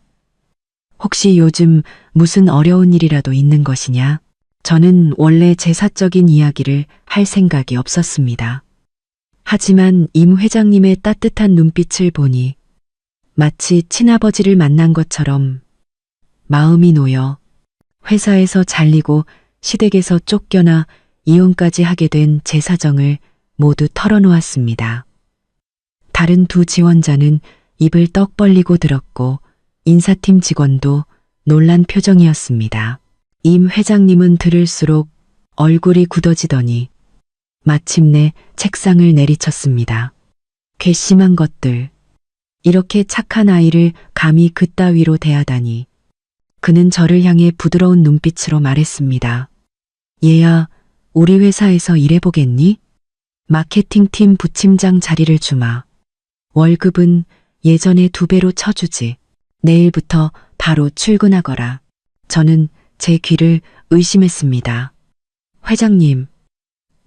혹시 요즘 무슨 어려운 일이라도 있는 것이냐? 저는 원래 제 사적인 이야기를 할 생각이 없었습니다. 하지만 임 회장님의 따뜻한 눈빛을 보니 마치 친아버지를 만난 것처럼 마음이 놓여 회사에서 잘리고 시댁에서 쫓겨나 이혼까지 하게 된 제 사정을 모두 털어놓았습니다. 다른 두 지원자는 입을 떡 벌리고 들었고 인사팀 직원도 놀란 표정이었습니다. 임 회장님은 들을수록 얼굴이 굳어지더니 마침내 책상을 내리쳤습니다. 괘씸한 것들. 이렇게 착한 아이를 감히 그따위로 대하다니. 그는 저를 향해 부드러운 눈빛으로 말했습니다. 얘야, 우리 회사에서 일해보겠니? 마케팅팀 부팀장 자리를 주마. 월급은 예전에 2배로 쳐주지. 내일부터 바로 출근하거라. 저는 제 귀를 의심했습니다. 회장님,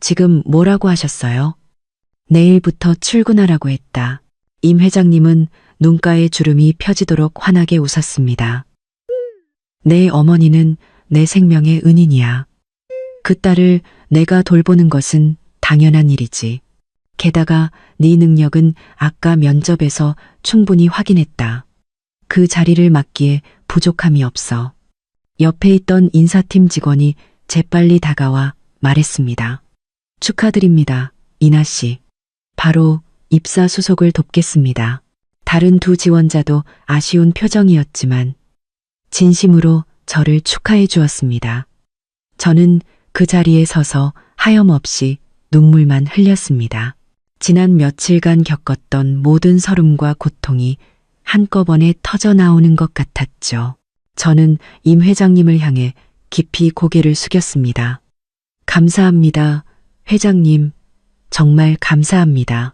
지금 뭐라고 하셨어요? 내일부터 출근하라고 했다. 임 회장님은 눈가에 주름이 펴지도록 환하게 웃었습니다. 내 어머니는 내 생명의 은인이야. 그 딸을 내가 돌보는 것은 당연한 일이지. 게다가 네 능력은 아까 면접에서 충분히 확인했다. 그 자리를 맡기에 부족함이 없어. 옆에 있던 인사팀 직원이 재빨리 다가와 말했습니다. 축하드립니다, 이나 씨. 바로 입사 수속을 돕겠습니다. 다른 2 지원자도 아쉬운 표정이었지만 진심으로 저를 축하해 주었습니다. 저는 그 자리에 서서 하염없이 눈물만 흘렸습니다. 지난 며칠간 겪었던 모든 서름과 고통이 한꺼번에 터져 나오는 것 같았죠. 저는 임 회장님을 향해 깊이 고개를 숙였습니다. 감사합니다, 회장님. 정말 감사합니다.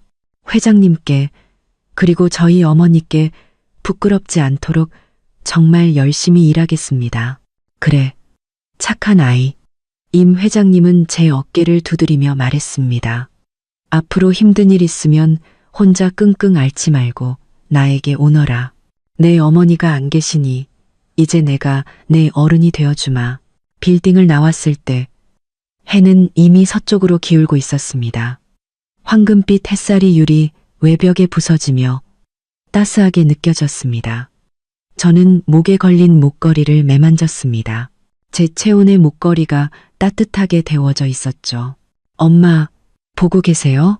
회장님께 그리고 저희 어머니께 부끄럽지 않도록 정말 열심히 일하겠습니다. 그래, 착한 아이. 임 회장님은 제 어깨를 두드리며 말했습니다. 앞으로 힘든 일 있으면 혼자 끙끙 앓지 말고 나에게 오너라. 내 어머니가 안 계시니 이제 내가 내 어른이 되어주마. 빌딩을 나왔을 때 해는 이미 서쪽으로 기울고 있었습니다. 황금빛 햇살이 유리 외벽에 부서지며 따스하게 느껴졌습니다. 저는 목에 걸린 목걸이를 매만졌습니다. 제 체온의 목걸이가 따뜻하게 데워져 있었죠. 엄마, 보고 계세요?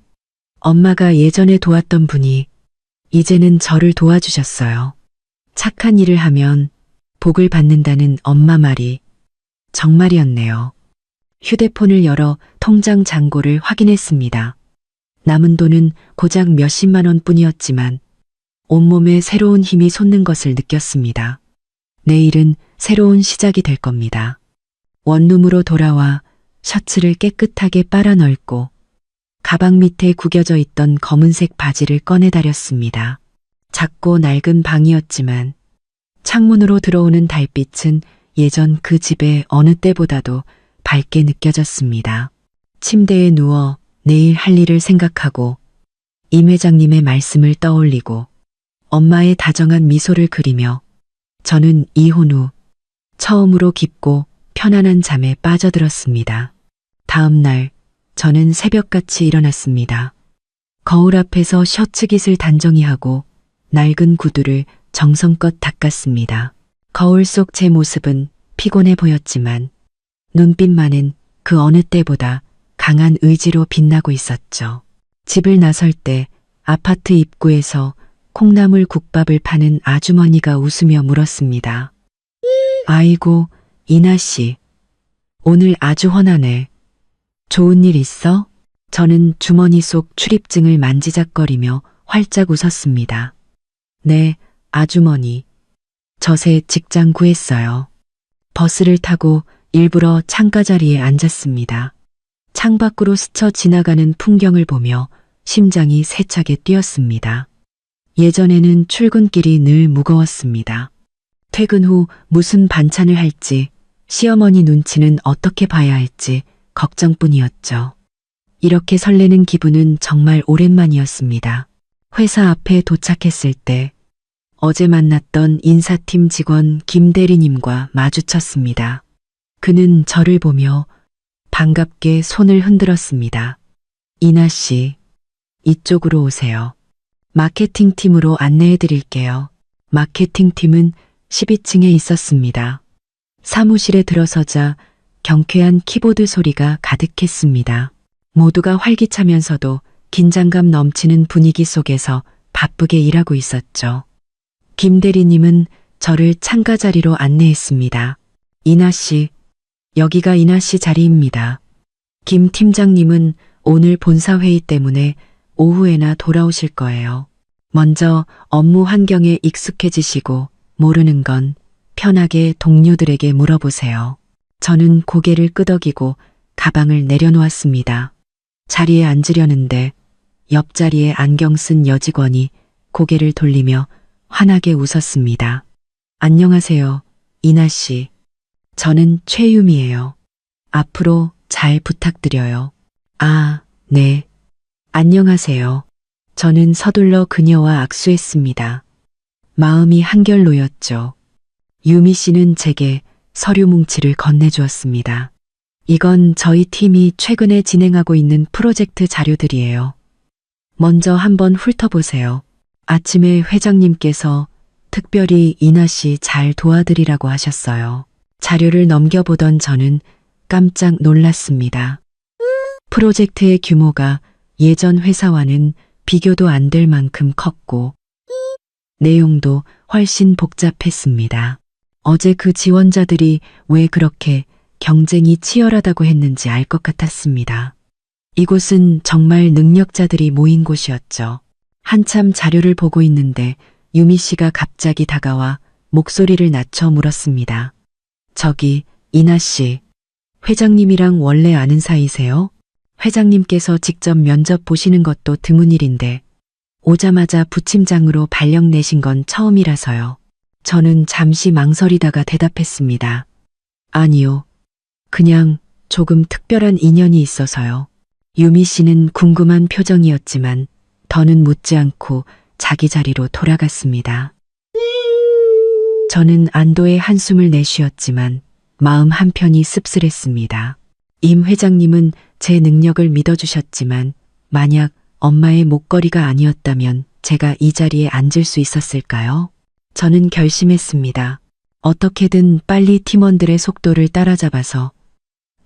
엄마가 예전에 도왔던 분이 이제는 저를 도와주셨어요. 착한 일을 하면 복을 받는다는 엄마 말이 정말이었네요. 휴대폰을 열어 통장 잔고를 확인했습니다. 남은 돈은 고작 몇십만 원 뿐이었지만 온몸에 새로운 힘이 솟는 것을 느꼈습니다. 내일은 새로운 시작이 될 겁니다. 원룸으로 돌아와 셔츠를 깨끗하게 빨아 널고 가방 밑에 구겨져 있던 검은색 바지를 꺼내 다렸습니다. 작고 낡은 방이었지만 창문으로 들어오는 달빛은 예전 그 집의 어느 때보다도 밝게 느껴졌습니다. 침대에 누워 내일 할 일을 생각하고 임 회장님의 말씀을 떠올리고 엄마의 다정한 미소를 그리며 저는 이혼 후 처음으로 깊고 편안한 잠에 빠져들었습니다. 다음 날 저는 새벽같이 일어났습니다. 거울 앞에서 셔츠깃을 단정히 하고 낡은 구두를 정성껏 닦았습니다. 거울 속 제 모습은 피곤해 보였지만 눈빛만은 그 어느 때보다 강한 의지로 빛나고 있었죠. 집을 나설 때 아파트 입구에서 콩나물 국밥을 파는 아주머니가 웃으며 물었습니다. 아이고, 이나 씨. 오늘 아주 훤하네. 좋은 일 있어? 저는 주머니 속 출입증을 만지작거리며 활짝 웃었습니다. 네, 아주머니. 저 새 직장 구했어요. 버스를 타고 일부러 창가 자리에 앉았습니다. 창밖으로 스쳐 지나가는 풍경을 보며 심장이 세차게 뛰었습니다. 예전에는 출근길이 늘 무거웠습니다. 퇴근 후 무슨 반찬을 할지, 시어머니 눈치는 어떻게 봐야 할지 걱정뿐이었죠. 이렇게 설레는 기분은 정말 오랜만이었습니다. 회사 앞에 도착했을 때 어제 만났던 인사팀 직원 김 대리님과 마주쳤습니다. 그는 저를 보며 반갑게 손을 흔들었습니다. 이나 씨, 이쪽으로 오세요. 마케팅팀으로 안내해 드릴게요. 마케팅팀은 12층에 있었습니다. 사무실에 들어서자 경쾌한 키보드 소리가 가득했습니다. 모두가 활기차면서도 긴장감 넘치는 분위기 속에서 바쁘게 일하고 있었죠. 김 대리님은 저를 창가 자리로 안내했습니다. 이나 씨, 여기가 이나 씨 자리입니다. 김 팀장님은 오늘 본사 회의 때문에 오후에나 돌아오실 거예요. 먼저 업무 환경에 익숙해지시고 모르는 건 편하게 동료들에게 물어보세요. 저는 고개를 끄덕이고 가방을 내려놓았습니다. 자리에 앉으려는데 옆자리에 안경 쓴 여직원이 고개를 돌리며 환하게 웃었습니다. 안녕하세요, 이나 씨. 저는 최유미예요. 앞으로 잘 부탁드려요. 아, 네. 안녕하세요. 저는 서둘러 그녀와 악수했습니다. 마음이 한결 놓였죠. 유미 씨는 제게 서류 뭉치를 건네주었습니다. 이건 저희 팀이 최근에 진행하고 있는 프로젝트 자료들이에요. 먼저 한번 훑어보세요. 아침에 회장님께서 특별히 이나 씨 잘 도와드리라고 하셨어요. 자료를 넘겨보던 저는 깜짝 놀랐습니다. 프로젝트의 규모가 예전 회사와는 비교도 안 될 만큼 컸고 내용도 훨씬 복잡했습니다. 어제 그 지원자들이 왜 그렇게 경쟁이 치열하다고 했는지 알 것 같았습니다. 이곳은 정말 능력자들이 모인 곳이었죠. 한참 자료를 보고 있는데 유미 씨가 갑자기 다가와 목소리를 낮춰 물었습니다. 저기, 이나 씨, 회장님이랑 원래 아는 사이세요? 회장님께서 직접 면접 보시는 것도 드문 일인데 오자마자 부팀장으로 발령 내신 건 처음이라서요. 저는 잠시 망설이다가 대답했습니다. 아니요. 그냥 조금 특별한 인연이 있어서요. 유미 씨는 궁금한 표정이었지만 더는 묻지 않고 자기 자리로 돌아갔습니다. 저는 안도의 한숨을 내쉬었지만 마음 한편이 씁쓸했습니다. 임 회장님은 제 능력을 믿어주셨지만 만약 엄마의 목걸이가 아니었다면 제가 이 자리에 앉을 수 있었을까요? 저는 결심했습니다. 어떻게든 빨리 팀원들의 속도를 따라잡아서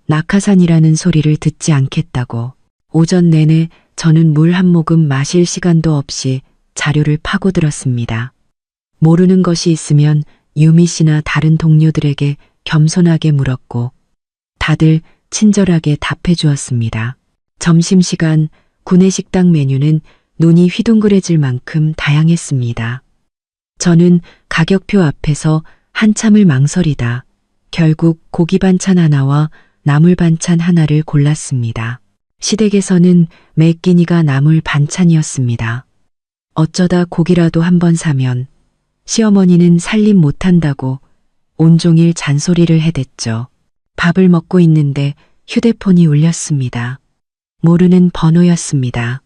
낙하산이라는 소리를 듣지 않겠다고. 오전 내내 저는 물 한 모금 마실 시간도 없이 자료를 파고들었습니다. 모르는 것이 있으면 유미 씨나 다른 동료들에게 겸손하게 물었고 다들 친절하게 답해 주었습니다. 점심시간 구내식당 메뉴는 눈이 휘둥그레질 만큼 다양했습니다. 저는 가격표 앞에서 한참을 망설이다 결국 고기 반찬 하나와 나물 반찬 하나를 골랐습니다. 시댁에서는 매 끼니가 나물 반찬이었습니다. 어쩌다 고기라도 한번 사면 시어머니는 살림 못한다고 온종일 잔소리를 해댔죠. 밥을 먹고 있는데 휴대폰이 울렸습니다. 모르는 번호였습니다.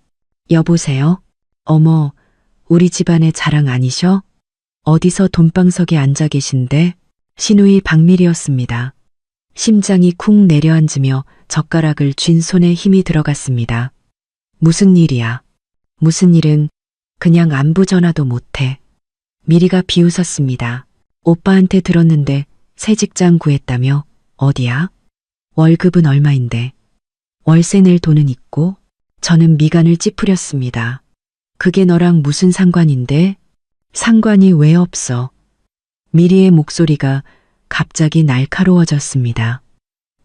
여보세요? 어머, 우리 집안의 자랑 아니셔? 어디서 돈방석에 앉아 계신데? 시누이 박밀이었습니다. 심장이 쿵 내려앉으며 젓가락을 쥔 손에 힘이 들어갔습니다. 무슨 일이야? 무슨 일은 그냥 안부 전화도 못해. 미리가 비웃었습니다. 오빠한테 들었는데 새 직장 구했다며? 어디야? 월급은 얼마인데? 월세 낼 돈은 있고? 저는 미간을 찌푸렸습니다. 그게 너랑 무슨 상관인데? 상관이 왜 없어? 미리의 목소리가 갑자기 날카로워졌습니다.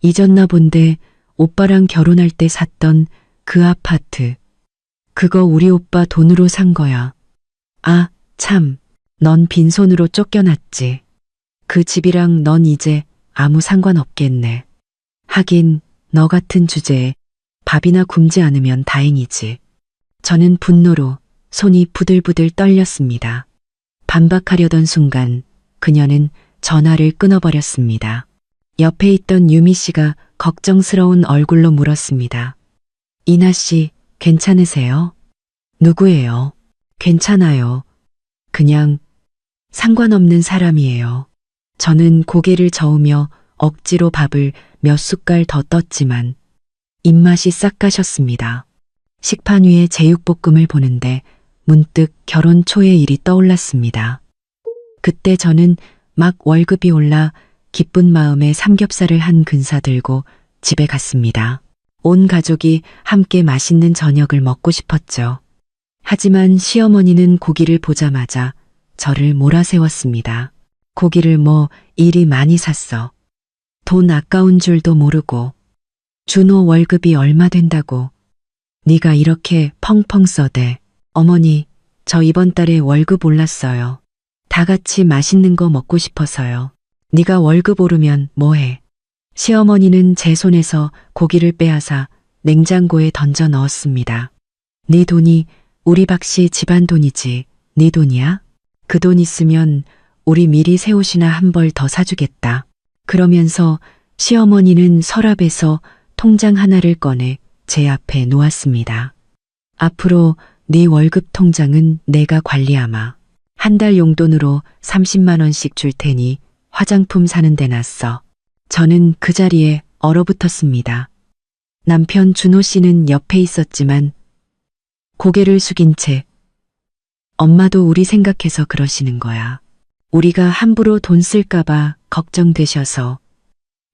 잊었나 본데 오빠랑 결혼할 때 샀던 그 아파트. 그거 우리 오빠 돈으로 산 거야. 아, 참, 넌 빈손으로 쫓겨났지. 그 집이랑 넌 이제 아무 상관없겠네. 하긴 너 같은 주제에 밥이나 굶지 않으면 다행이지. 저는 분노로 손이 부들부들 떨렸습니다. 반박하려던 순간 그녀는 전화를 끊어버렸습니다. 옆에 있던 유미 씨가 걱정스러운 얼굴로 물었습니다. 이나 씨, 괜찮으세요? 누구예요? 괜찮아요. 그냥 상관없는 사람이에요. 저는 고개를 저으며 억지로 밥을 몇 숟갈 더 떴지만 입맛이 싹 가셨습니다. 식판 위에 제육볶음을 보는데 문득 결혼 초의 일이 떠올랐습니다. 그때 저는 막 월급이 올라 기쁜 마음에 삼겹살을 한 근사 들고 집에 갔습니다. 온 가족이 함께 맛있는 저녁을 먹고 싶었죠. 하지만 시어머니는 고기를 보자마자 저를 몰아세웠습니다. 고기를 뭐 이리 많이 샀어. 돈 아까운 줄도 모르고. 준호 월급이 얼마 된다고. 네가 이렇게 펑펑 써대. 어머니, 저 이번 달에 월급 올랐어요. 다 같이 맛있는 거 먹고 싶어서요. 네가 월급 오르면 뭐해. 시어머니는 제 손에서 고기를 빼앗아 냉장고에 던져 넣었습니다. 네 돈이 우리 박씨 집안 돈이지. 네 돈이야? 그 돈 있으면 우리 미리 새 옷이나 한 벌 더 사주겠다. 그러면서 시어머니는 서랍에서 통장 하나를 꺼내 제 앞에 놓았습니다. 앞으로 네 월급 통장은 내가 관리하마. 한 달 용돈으로 30만 원씩 줄 테니 화장품 사는 데 놨어. 저는 그 자리에 얼어붙었습니다. 남편 준호 씨는 옆에 있었지만 고개를 숙인 채 엄마도 우리 생각해서 그러시는 거야. 우리가 함부로 돈 쓸까봐 걱정되셔서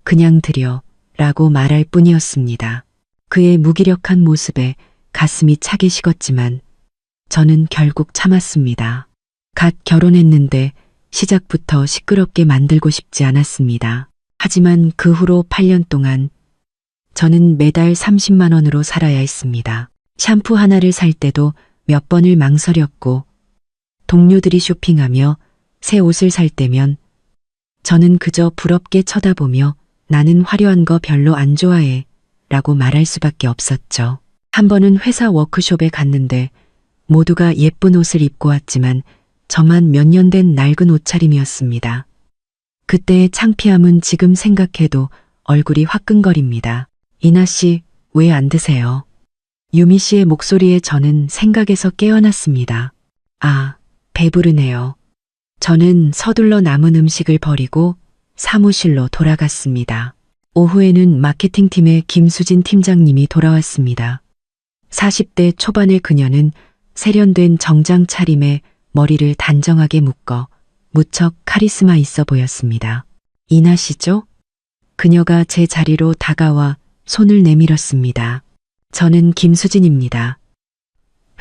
그냥 드려 라고 말할 뿐이었습니다. 그의 무기력한 모습에 가슴이 차게 식었지만 저는 결국 참았습니다. 갓 결혼했는데 시작부터 시끄럽게 만들고 싶지 않았습니다. 하지만 그 후로 8년 동안 저는 매달 30만 원으로 살아야 했습니다. 샴푸 하나를 살 때도 몇 번을 망설였고 동료들이 쇼핑하며 새 옷을 살 때면 저는 그저 부럽게 쳐다보며 나는 화려한 거 별로 안 좋아해 라고 말할 수밖에 없었죠. 한 번은 회사 워크숍에 갔는데 모두가 예쁜 옷을 입고 왔지만 저만 몇 년 된 낡은 옷차림이었습니다. 그때의 창피함은 지금 생각해도 얼굴이 화끈거립니다. 이나 씨, 왜 안 드세요? 유미 씨의 목소리에 저는 생각에서 깨어났습니다. 아, 배부르네요. 저는 서둘러 남은 음식을 버리고 사무실로 돌아갔습니다. 오후에는 마케팅팀의 김수진 팀장님이 돌아왔습니다. 40대 초반의 그녀는 세련된 정장 차림에 머리를 단정하게 묶어 무척 카리스마 있어 보였습니다. 이나 씨죠? 그녀가 제 자리로 다가와 손을 내밀었습니다. 저는 김수진입니다.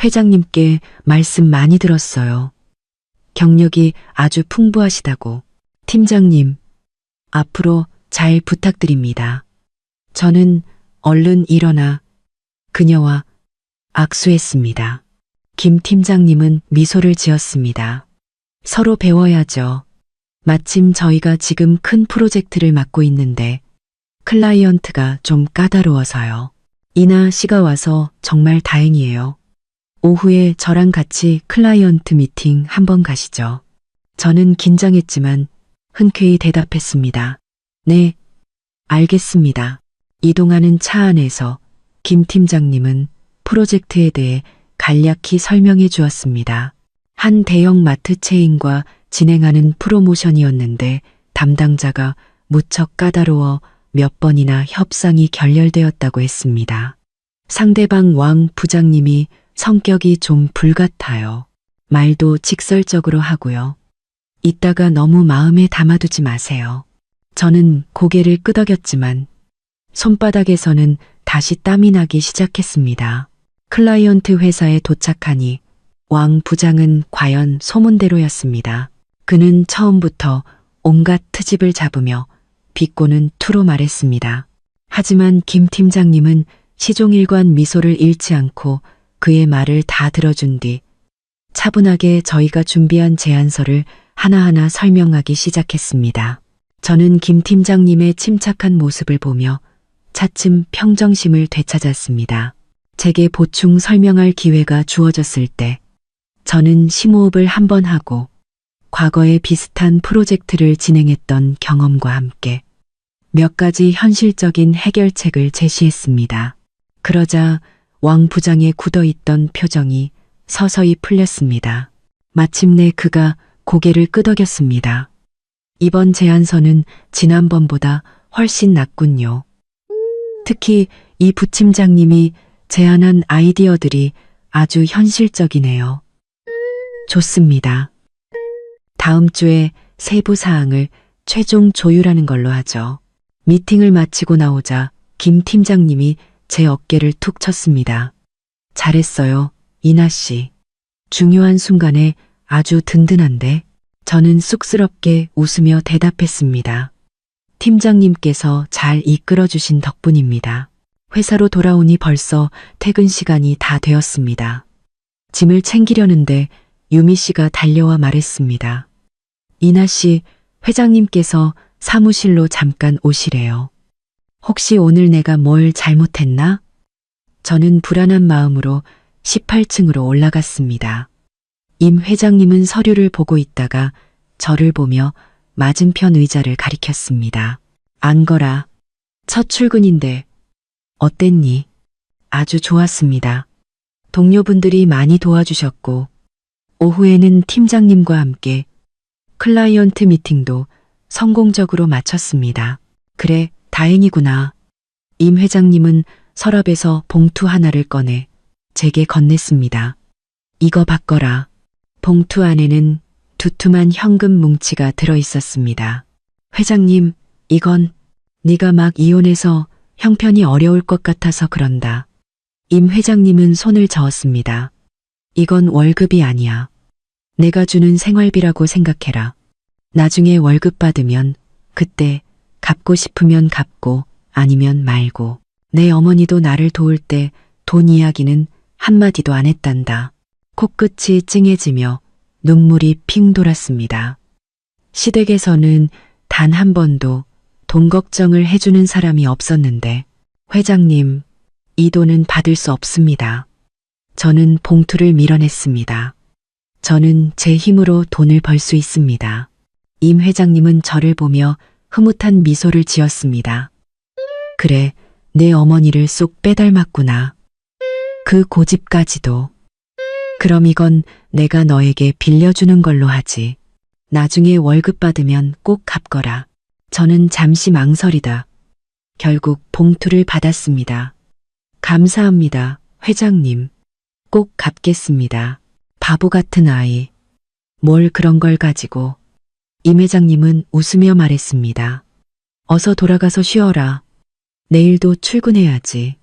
회장님께 말씀 많이 들었어요. 경력이 아주 풍부하시다고. 팀장님, 앞으로 잘 부탁드립니다. 저는 얼른 일어나 그녀와 악수했습니다. 김 팀장님은 미소를 지었습니다. 서로 배워야죠. 마침 저희가 지금 큰 프로젝트를 맡고 있는데 클라이언트가 좀 까다로워서요. 이나 씨가 와서 정말 다행이에요. 오후에 저랑 같이 클라이언트 미팅 한번 가시죠. 저는 긴장했지만 흔쾌히 대답했습니다. 네, 알겠습니다. 이동하는 차 안에서 김 팀장님은 프로젝트에 대해 간략히 설명해 주었습니다. 한 대형 마트 체인과 진행하는 프로모션이었는데 담당자가 무척 까다로워 몇 번이나 협상이 결렬되었다고 했습니다. 상대방 왕 부장님이 성격이 좀 불같아요. 말도 직설적으로 하고요. 이따가 너무 마음에 담아두지 마세요. 저는 고개를 끄덕였지만 손바닥에서는 다시 땀이 나기 시작했습니다. 클라이언트 회사에 도착하니 왕 부장은 과연 소문대로였습니다. 그는 처음부터 온갖 트집을 잡으며 비꼬는 투로 말했습니다. 하지만 김 팀장님은 시종일관 미소를 잃지 않고 그의 말을 다 들어준 뒤 차분하게 저희가 준비한 제안서를 하나하나 설명하기 시작했습니다. 저는 김 팀장님의 침착한 모습을 보며 차츰 평정심을 되찾았습니다. 제게 보충 설명할 기회가 주어졌을 때 저는 심호흡을 한번 하고 과거에 비슷한 프로젝트를 진행했던 경험과 함께 몇 가지 현실적인 해결책을 제시했습니다. 그러자 왕 부장의 굳어있던 표정이 서서히 풀렸습니다. 마침내 그가 고개를 끄덕였습니다. 이번 제안서는 지난번보다 훨씬 낫군요. 특히 이 부팀장님이 제안한 아이디어들이 아주 현실적이네요. 좋습니다. 다음 주에 세부 사항을 최종 조율하는 걸로 하죠. 미팅을 마치고 나오자 김 팀장님이 제 어깨를 툭 쳤습니다. 잘했어요, 이나 씨. 중요한 순간에 아주 든든한데? 저는 쑥스럽게 웃으며 대답했습니다. 팀장님께서 잘 이끌어주신 덕분입니다. 회사로 돌아오니 벌써 퇴근 시간이 다 되었습니다. 짐을 챙기려는데 유미 씨가 달려와 말했습니다. 이나 씨, 회장님께서 사무실로 잠깐 오시래요. 혹시 오늘 내가 뭘 잘못했나? 저는 불안한 마음으로 18층으로 올라갔습니다. 임 회장님은 서류를 보고 있다가 저를 보며 맞은편 의자를 가리켰습니다. 안 거라. 첫 출근인데 어땠니? 아주 좋았습니다. 동료분들이 많이 도와주셨고 오후에는 팀장님과 함께 클라이언트 미팅도 성공적으로 마쳤습니다. 그래, 다행이구나. 임 회장님은 서랍에서 봉투 하나를 꺼내 제게 건넸습니다. 이거 받거라. 봉투 안에는 두툼한 현금 뭉치가 들어있었습니다. 회장님, 이건 네가 막 이혼해서 형편이 어려울 것 같아서 그런다. 임 회장님은 손을 저었습니다. 이건 월급이 아니야. 내가 주는 생활비라고 생각해라. 나중에 월급 받으면 그때 갚고 싶으면 갚고 아니면 말고. 내 어머니도 나를 도울 때 돈 이야기는 한마디도 안 했단다. 코끝이 찡해지며 눈물이 핑 돌았습니다. 시댁에서는 단 한 번도 돈 걱정을 해주는 사람이 없었는데 회장님, 이 돈은 받을 수 없습니다. 저는 봉투를 밀어냈습니다. 저는 제 힘으로 돈을 벌 수 있습니다. 임 회장님은 저를 보며 흐뭇한 미소를 지었습니다. 그래, 내 어머니를 쏙 빼닮았구나. 그 고집까지도. 그럼 이건 내가 너에게 빌려주는 걸로 하지. 나중에 월급 받으면 꼭 갚거라. 저는 잠시 망설이다 결국 봉투를 받았습니다. 감사합니다, 회장님. 꼭 갚겠습니다. 바보 같은 아이. 뭘 그런 걸 가지고. 임 회장님은 웃으며 말했습니다. 어서 돌아가서 쉬어라. 내일도 출근해야지.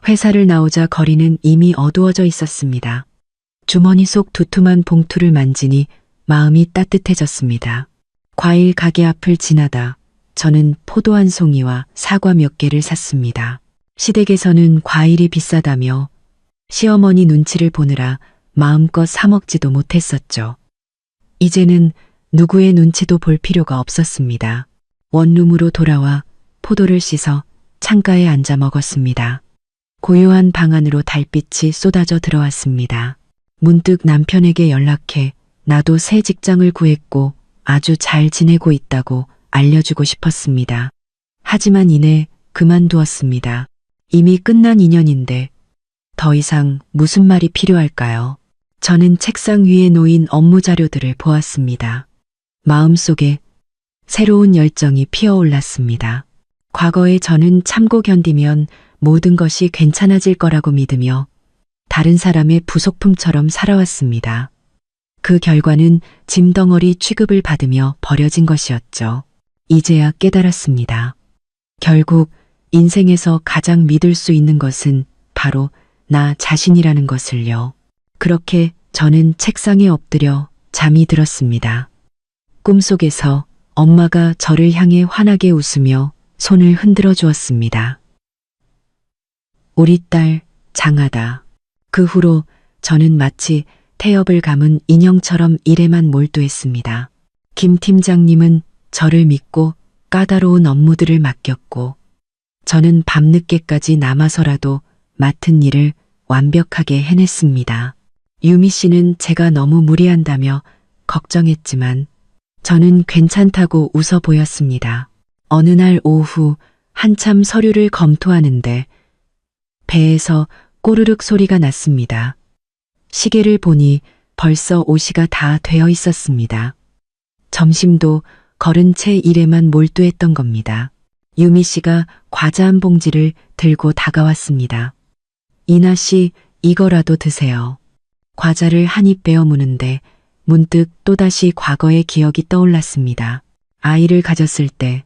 회사를 나오자 거리는 이미 어두워져 있었습니다. 주머니 속 두툼한 봉투를 만지니 마음이 따뜻해졌습니다. 과일 가게 앞을 지나다 저는 포도 한 송이와 사과 몇 개를 샀습니다. 시댁에서는 과일이 비싸다며 시어머니 눈치를 보느라 마음껏 사 먹지도 못했었죠. 이제는 누구의 눈치도 볼 필요가 없었습니다. 원룸으로 돌아와 포도를 씻어 창가에 앉아 먹었습니다. 고요한 방 안으로 달빛이 쏟아져 들어왔습니다. 문득 남편에게 연락해 나도 새 직장을 구했고 아주 잘 지내고 있다고 알려주고 싶었습니다. 하지만 이내 그만두었습니다. 이미 끝난 인연인데 더 이상 무슨 말이 필요할까요? 저는 책상 위에 놓인 업무 자료들을 보았습니다. 마음속에 새로운 열정이 피어올랐습니다. 과거에 저는 참고 견디면 모든 것이 괜찮아질 거라고 믿으며 다른 사람의 부속품처럼 살아왔습니다. 그 결과는 짐덩어리 취급을 받으며 버려진 것이었죠. 이제야 깨달았습니다. 결국 인생에서 가장 믿을 수 있는 것은 바로 나 자신이라는 것을요. 그렇게 저는 책상에 엎드려 잠이 들었습니다. 꿈속에서 엄마가 저를 향해 환하게 웃으며 손을 흔들어 주었습니다. 우리 딸 장하다. 그 후로 저는 마치 태엽을 감은 인형처럼 일에만 몰두했습니다. 김 팀장님은 저를 믿고 까다로운 업무들을 맡겼고 저는 밤늦게까지 남아서라도 맡은 일을 완벽하게 해냈습니다. 유미 씨는 제가 너무 무리한다며 걱정했지만 저는 괜찮다고 웃어 보였습니다. 어느 날 오후 한참 서류를 검토하는데 배에서 꼬르륵 소리가 났습니다. 시계를 보니 벌써 5시가 다 되어 있었습니다. 점심도 거른 채 일에만 몰두했던 겁니다. 유미 씨가 과자 한 봉지를 들고 다가왔습니다. 이나 씨, 이거라도 드세요. 과자를 한 입 베어 무는데 문득 또다시 과거의 기억이 떠올랐습니다. 아이를 가졌을 때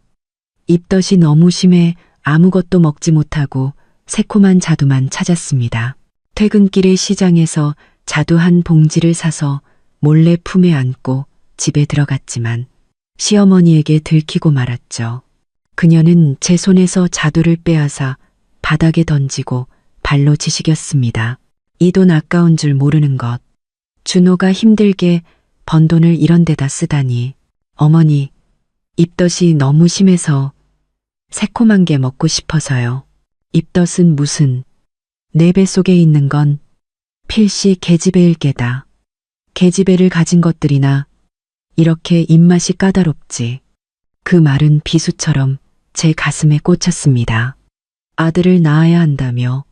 입덧이 너무 심해 아무것도 먹지 못하고 새콤한 자두만 찾았습니다. 퇴근길에 시장에서 자두 한 봉지를 사서 몰래 품에 안고 집에 들어갔지만 시어머니에게 들키고 말았죠. 그녀는 제 손에서 자두를 빼앗아 바닥에 던지고 발로 지식였습니다. 이 돈 아까운 줄 모르는 것. 준호가 힘들게 번 돈을 이런 데다 쓰다니. 어머니, 입덧이 너무 심해서 새콤한 게 먹고 싶어서요. 입덧은 무슨. 내 뱃속에 있는 건 필시 계집애일 게다. 계집애를 가진 것들이나 이렇게 입맛이 까다롭지. 그 말은 비수처럼 제 가슴에 꽂혔습니다. 아들을 낳아야 한다며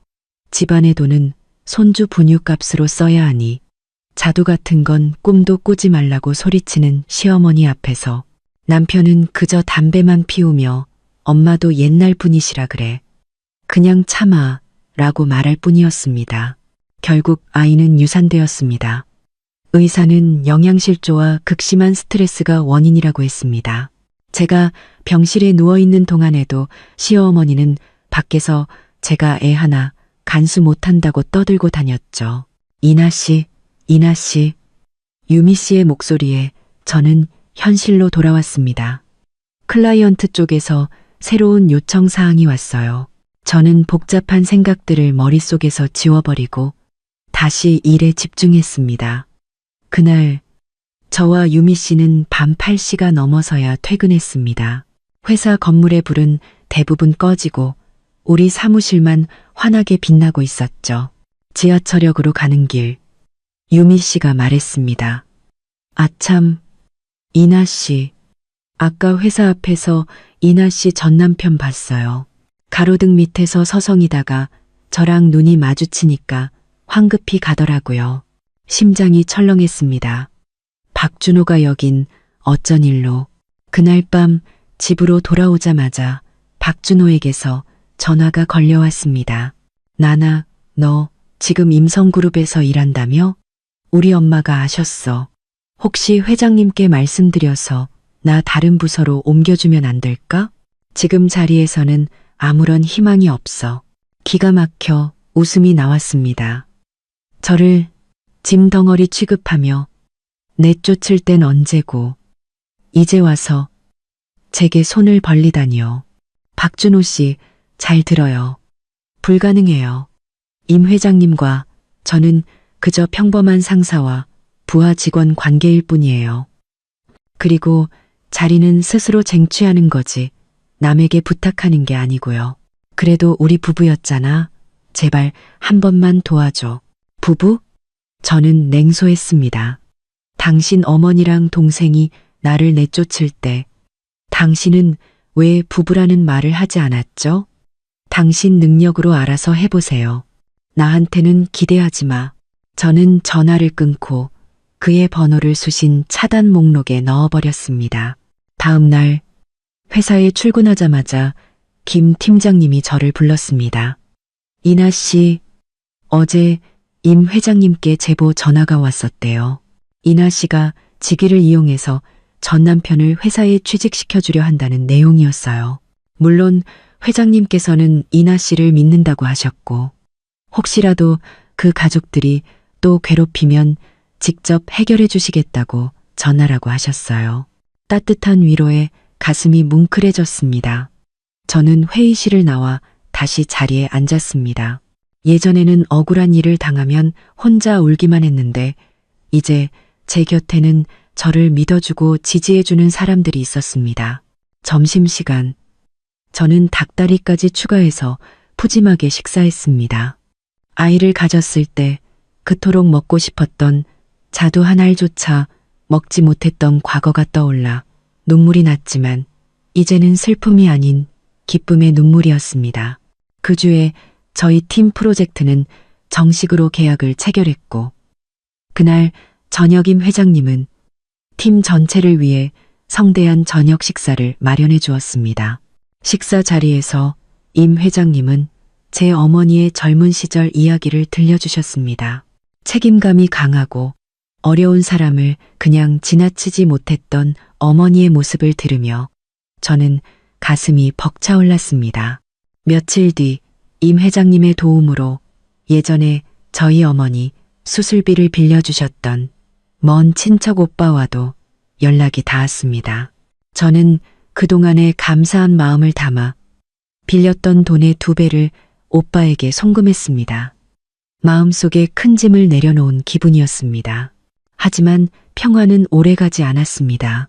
집안의 돈은 손주 분유값으로 써야 하니 자두 같은 건 꿈도 꾸지 말라고 소리치는 시어머니 앞에서 남편은 그저 담배만 피우며 엄마도 옛날 분이시라 그래. 그냥 참아 라고 말할 뿐이었습니다. 결국 아이는 유산되었습니다. 의사는 영양실조와 극심한 스트레스가 원인이라고 했습니다. 제가 병실에 누워있는 동안에도 시어머니는 밖에서 제가 애 하나 간수 못한다고 떠들고 다녔죠. 이나 씨, 이나 씨. 유미 씨의 목소리에 저는 현실로 돌아왔습니다. 클라이언트 쪽에서 새로운 요청 사항이 왔어요. 저는 복잡한 생각들을 머릿속에서 지워버리고 다시 일에 집중했습니다. 그날 저와 유미 씨는 밤 8시가 넘어서야 퇴근했습니다. 회사 건물의 불은 대부분 꺼지고 우리 사무실만 환하게 빛나고 있었죠. 지하철역으로 가는 길, 유미 씨가 말했습니다. 아참, 이나 씨. 아까 회사 앞에서 이나 씨 전 남편 봤어요. 가로등 밑에서 서성이다가 저랑 눈이 마주치니까 황급히 가더라고요. 심장이 철렁했습니다. 박준호가 여긴 어쩐 일로. 그날 밤 집으로 돌아오자마자 박준호에게서 전화가 걸려왔습니다. 나나, 너 지금 임성그룹에서 일한다며? 우리 엄마가 아셨어. 혹시 회장님께 말씀드려서 나 다른 부서로 옮겨주면 안 될까? 지금 자리에서는 아무런 희망이 없어. 기가 막혀 웃음이 나왔습니다. 저를 짐덩어리 취급하며 내쫓을 땐 언제고 이제 와서 제게 손을 벌리다니요. 박준호 씨, 잘 들어요. 불가능해요. 임 회장님과 저는 그저 평범한 상사와 부하 직원 관계일 뿐이에요. 그리고 자리는 스스로 쟁취하는 거지 남에게 부탁하는 게 아니고요. 그래도 우리 부부였잖아. 제발 한 번만 도와줘. 부부? 저는 냉소했습니다. 당신 어머니랑 동생이 나를 내쫓을 때 당신은 왜 부부라는 말을 하지 않았죠? 당신 능력으로 알아서 해보세요. 나한테는 기대하지 마. 저는 전화를 끊고 그의 번호를 수신 차단 목록에 넣어버렸습니다. 다음 날 회사에 출근하자마자 김 팀장님이 저를 불렀습니다. 이나 씨, 어제 임 회장님께 제보 전화가 왔었대요. 이나 씨가 직위를 이용해서 전 남편을 회사에 취직시켜주려 한다는 내용이었어요. 물론 회장님께서는 이나 씨를 믿는다고 하셨고 혹시라도 그 가족들이 또 괴롭히면 직접 해결해 주시겠다고 전하라고 하셨어요. 따뜻한 위로에 가슴이 뭉클해졌습니다. 저는 회의실을 나와 다시 자리에 앉았습니다. 예전에는 억울한 일을 당하면 혼자 울기만 했는데 이제 제 곁에는 저를 믿어주고 지지해주는 사람들이 있었습니다. 점심시간, 저는 닭다리까지 추가해서 푸짐하게 식사했습니다. 아이를 가졌을 때 그토록 먹고 싶었던 자두 한 알조차 먹지 못했던 과거가 떠올라 눈물이 났지만 이제는 슬픔이 아닌 기쁨의 눈물이었습니다. 그 주에 저희 팀 프로젝트는 정식으로 계약을 체결했고 그날 저녁 임 회장님은 팀 전체를 위해 성대한 저녁 식사를 마련해 주었습니다. 식사 자리에서 임 회장님은 제 어머니의 젊은 시절 이야기를 들려주셨습니다. 책임감이 강하고 어려운 사람을 그냥 지나치지 못했던 어머니의 모습을 들으며 저는 가슴이 벅차올랐습니다. 며칠 뒤 임 회장님의 도움으로 예전에 저희 어머니 수술비를 빌려주셨던 먼 친척 오빠와도 연락이 닿았습니다. 저는 그동안의 감사한 마음을 담아 빌렸던 돈의 2배를 오빠에게 송금했습니다. 마음속에 큰 짐을 내려놓은 기분이었습니다. 하지만 평화는 오래가지 않았습니다.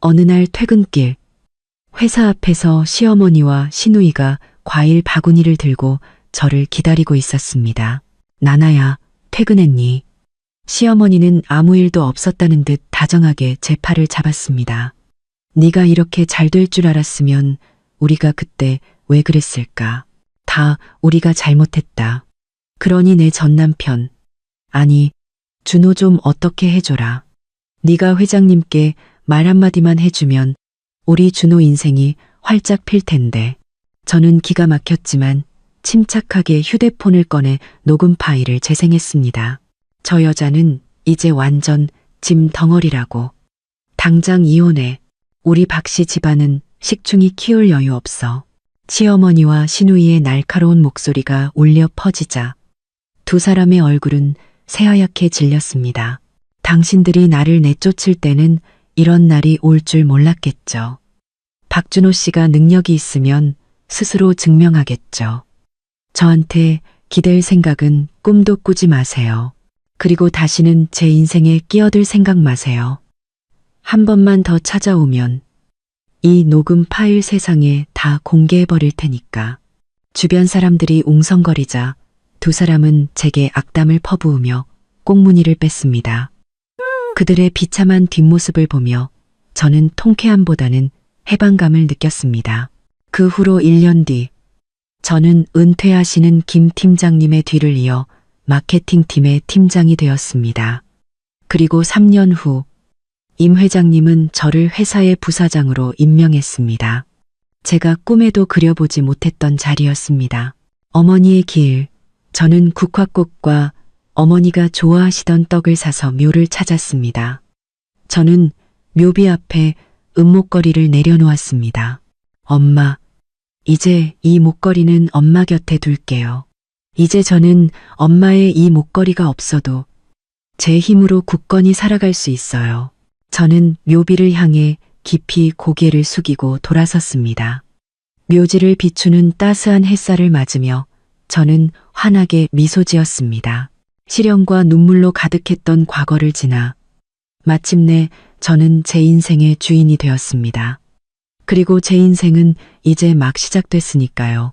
어느 날 퇴근길, 회사 앞에서 시어머니와 시누이가 과일 바구니를 들고 저를 기다리고 있었습니다. 나나야, 퇴근했니? 시어머니는 아무 일도 없었다는 듯 다정하게 제 팔을 잡았습니다. 네가 이렇게 잘 될 줄 알았으면 우리가 그때 왜 그랬을까? 다 우리가 잘못했다. 그러니 내 전남편, 아니, 준호 좀 어떻게 해줘라. 네가 회장님께 말 한마디만 해주면 우리 준호 인생이 활짝 필 텐데. 저는 기가 막혔지만 침착하게 휴대폰을 꺼내 녹음 파일을 재생했습니다. 저 여자는 이제 완전 짐 덩어리라고. 당장 이혼해. 우리 박씨 집안은 식충이 키울 여유 없어. 시어머니와 시누이의 날카로운 목소리가 울려 퍼지자 두 사람의 얼굴은 새하얗게 질렸습니다. 당신들이 나를 내쫓을 때는 이런 날이 올 줄 몰랐겠죠. 박준호 씨가 능력이 있으면 스스로 증명하겠죠. 저한테 기댈 생각은 꿈도 꾸지 마세요. 그리고 다시는 제 인생에 끼어들 생각 마세요. 한 번만 더 찾아오면 이 녹음 파일 세상에 다 공개해버릴 테니까. 주변 사람들이 웅성거리자 두 사람은 제게 악담을 퍼부으며 꽁무니를 뺐습니다. 그들의 비참한 뒷모습을 보며 저는 통쾌함보다는 해방감을 느꼈습니다. 그 후로 1년 뒤 저는 은퇴하시는 김 팀장님의 뒤를 이어 마케팅팀의 팀장이 되었습니다. 그리고 3년 후 임 회장님은 저를 회사의 부사장으로 임명했습니다. 제가 꿈에도 그려보지 못했던 자리였습니다. 어머니의 길, 저는 국화꽃과 어머니가 좋아하시던 떡을 사서 묘를 찾았습니다. 저는 묘비 앞에 은목걸이를 내려놓았습니다. 엄마, 이제 이 목걸이는 엄마 곁에 둘게요. 이제 저는 엄마의 이 목걸이가 없어도 제 힘으로 굳건히 살아갈 수 있어요. 저는 묘비를 향해 깊이 고개를 숙이고 돌아섰습니다. 묘지를 비추는 따스한 햇살을 맞으며 저는 환하게 미소 지었습니다. 시련과 눈물로 가득했던 과거를 지나 마침내 저는 제 인생의 주인이 되었습니다. 그리고 제 인생은 이제 막 시작됐으니까요.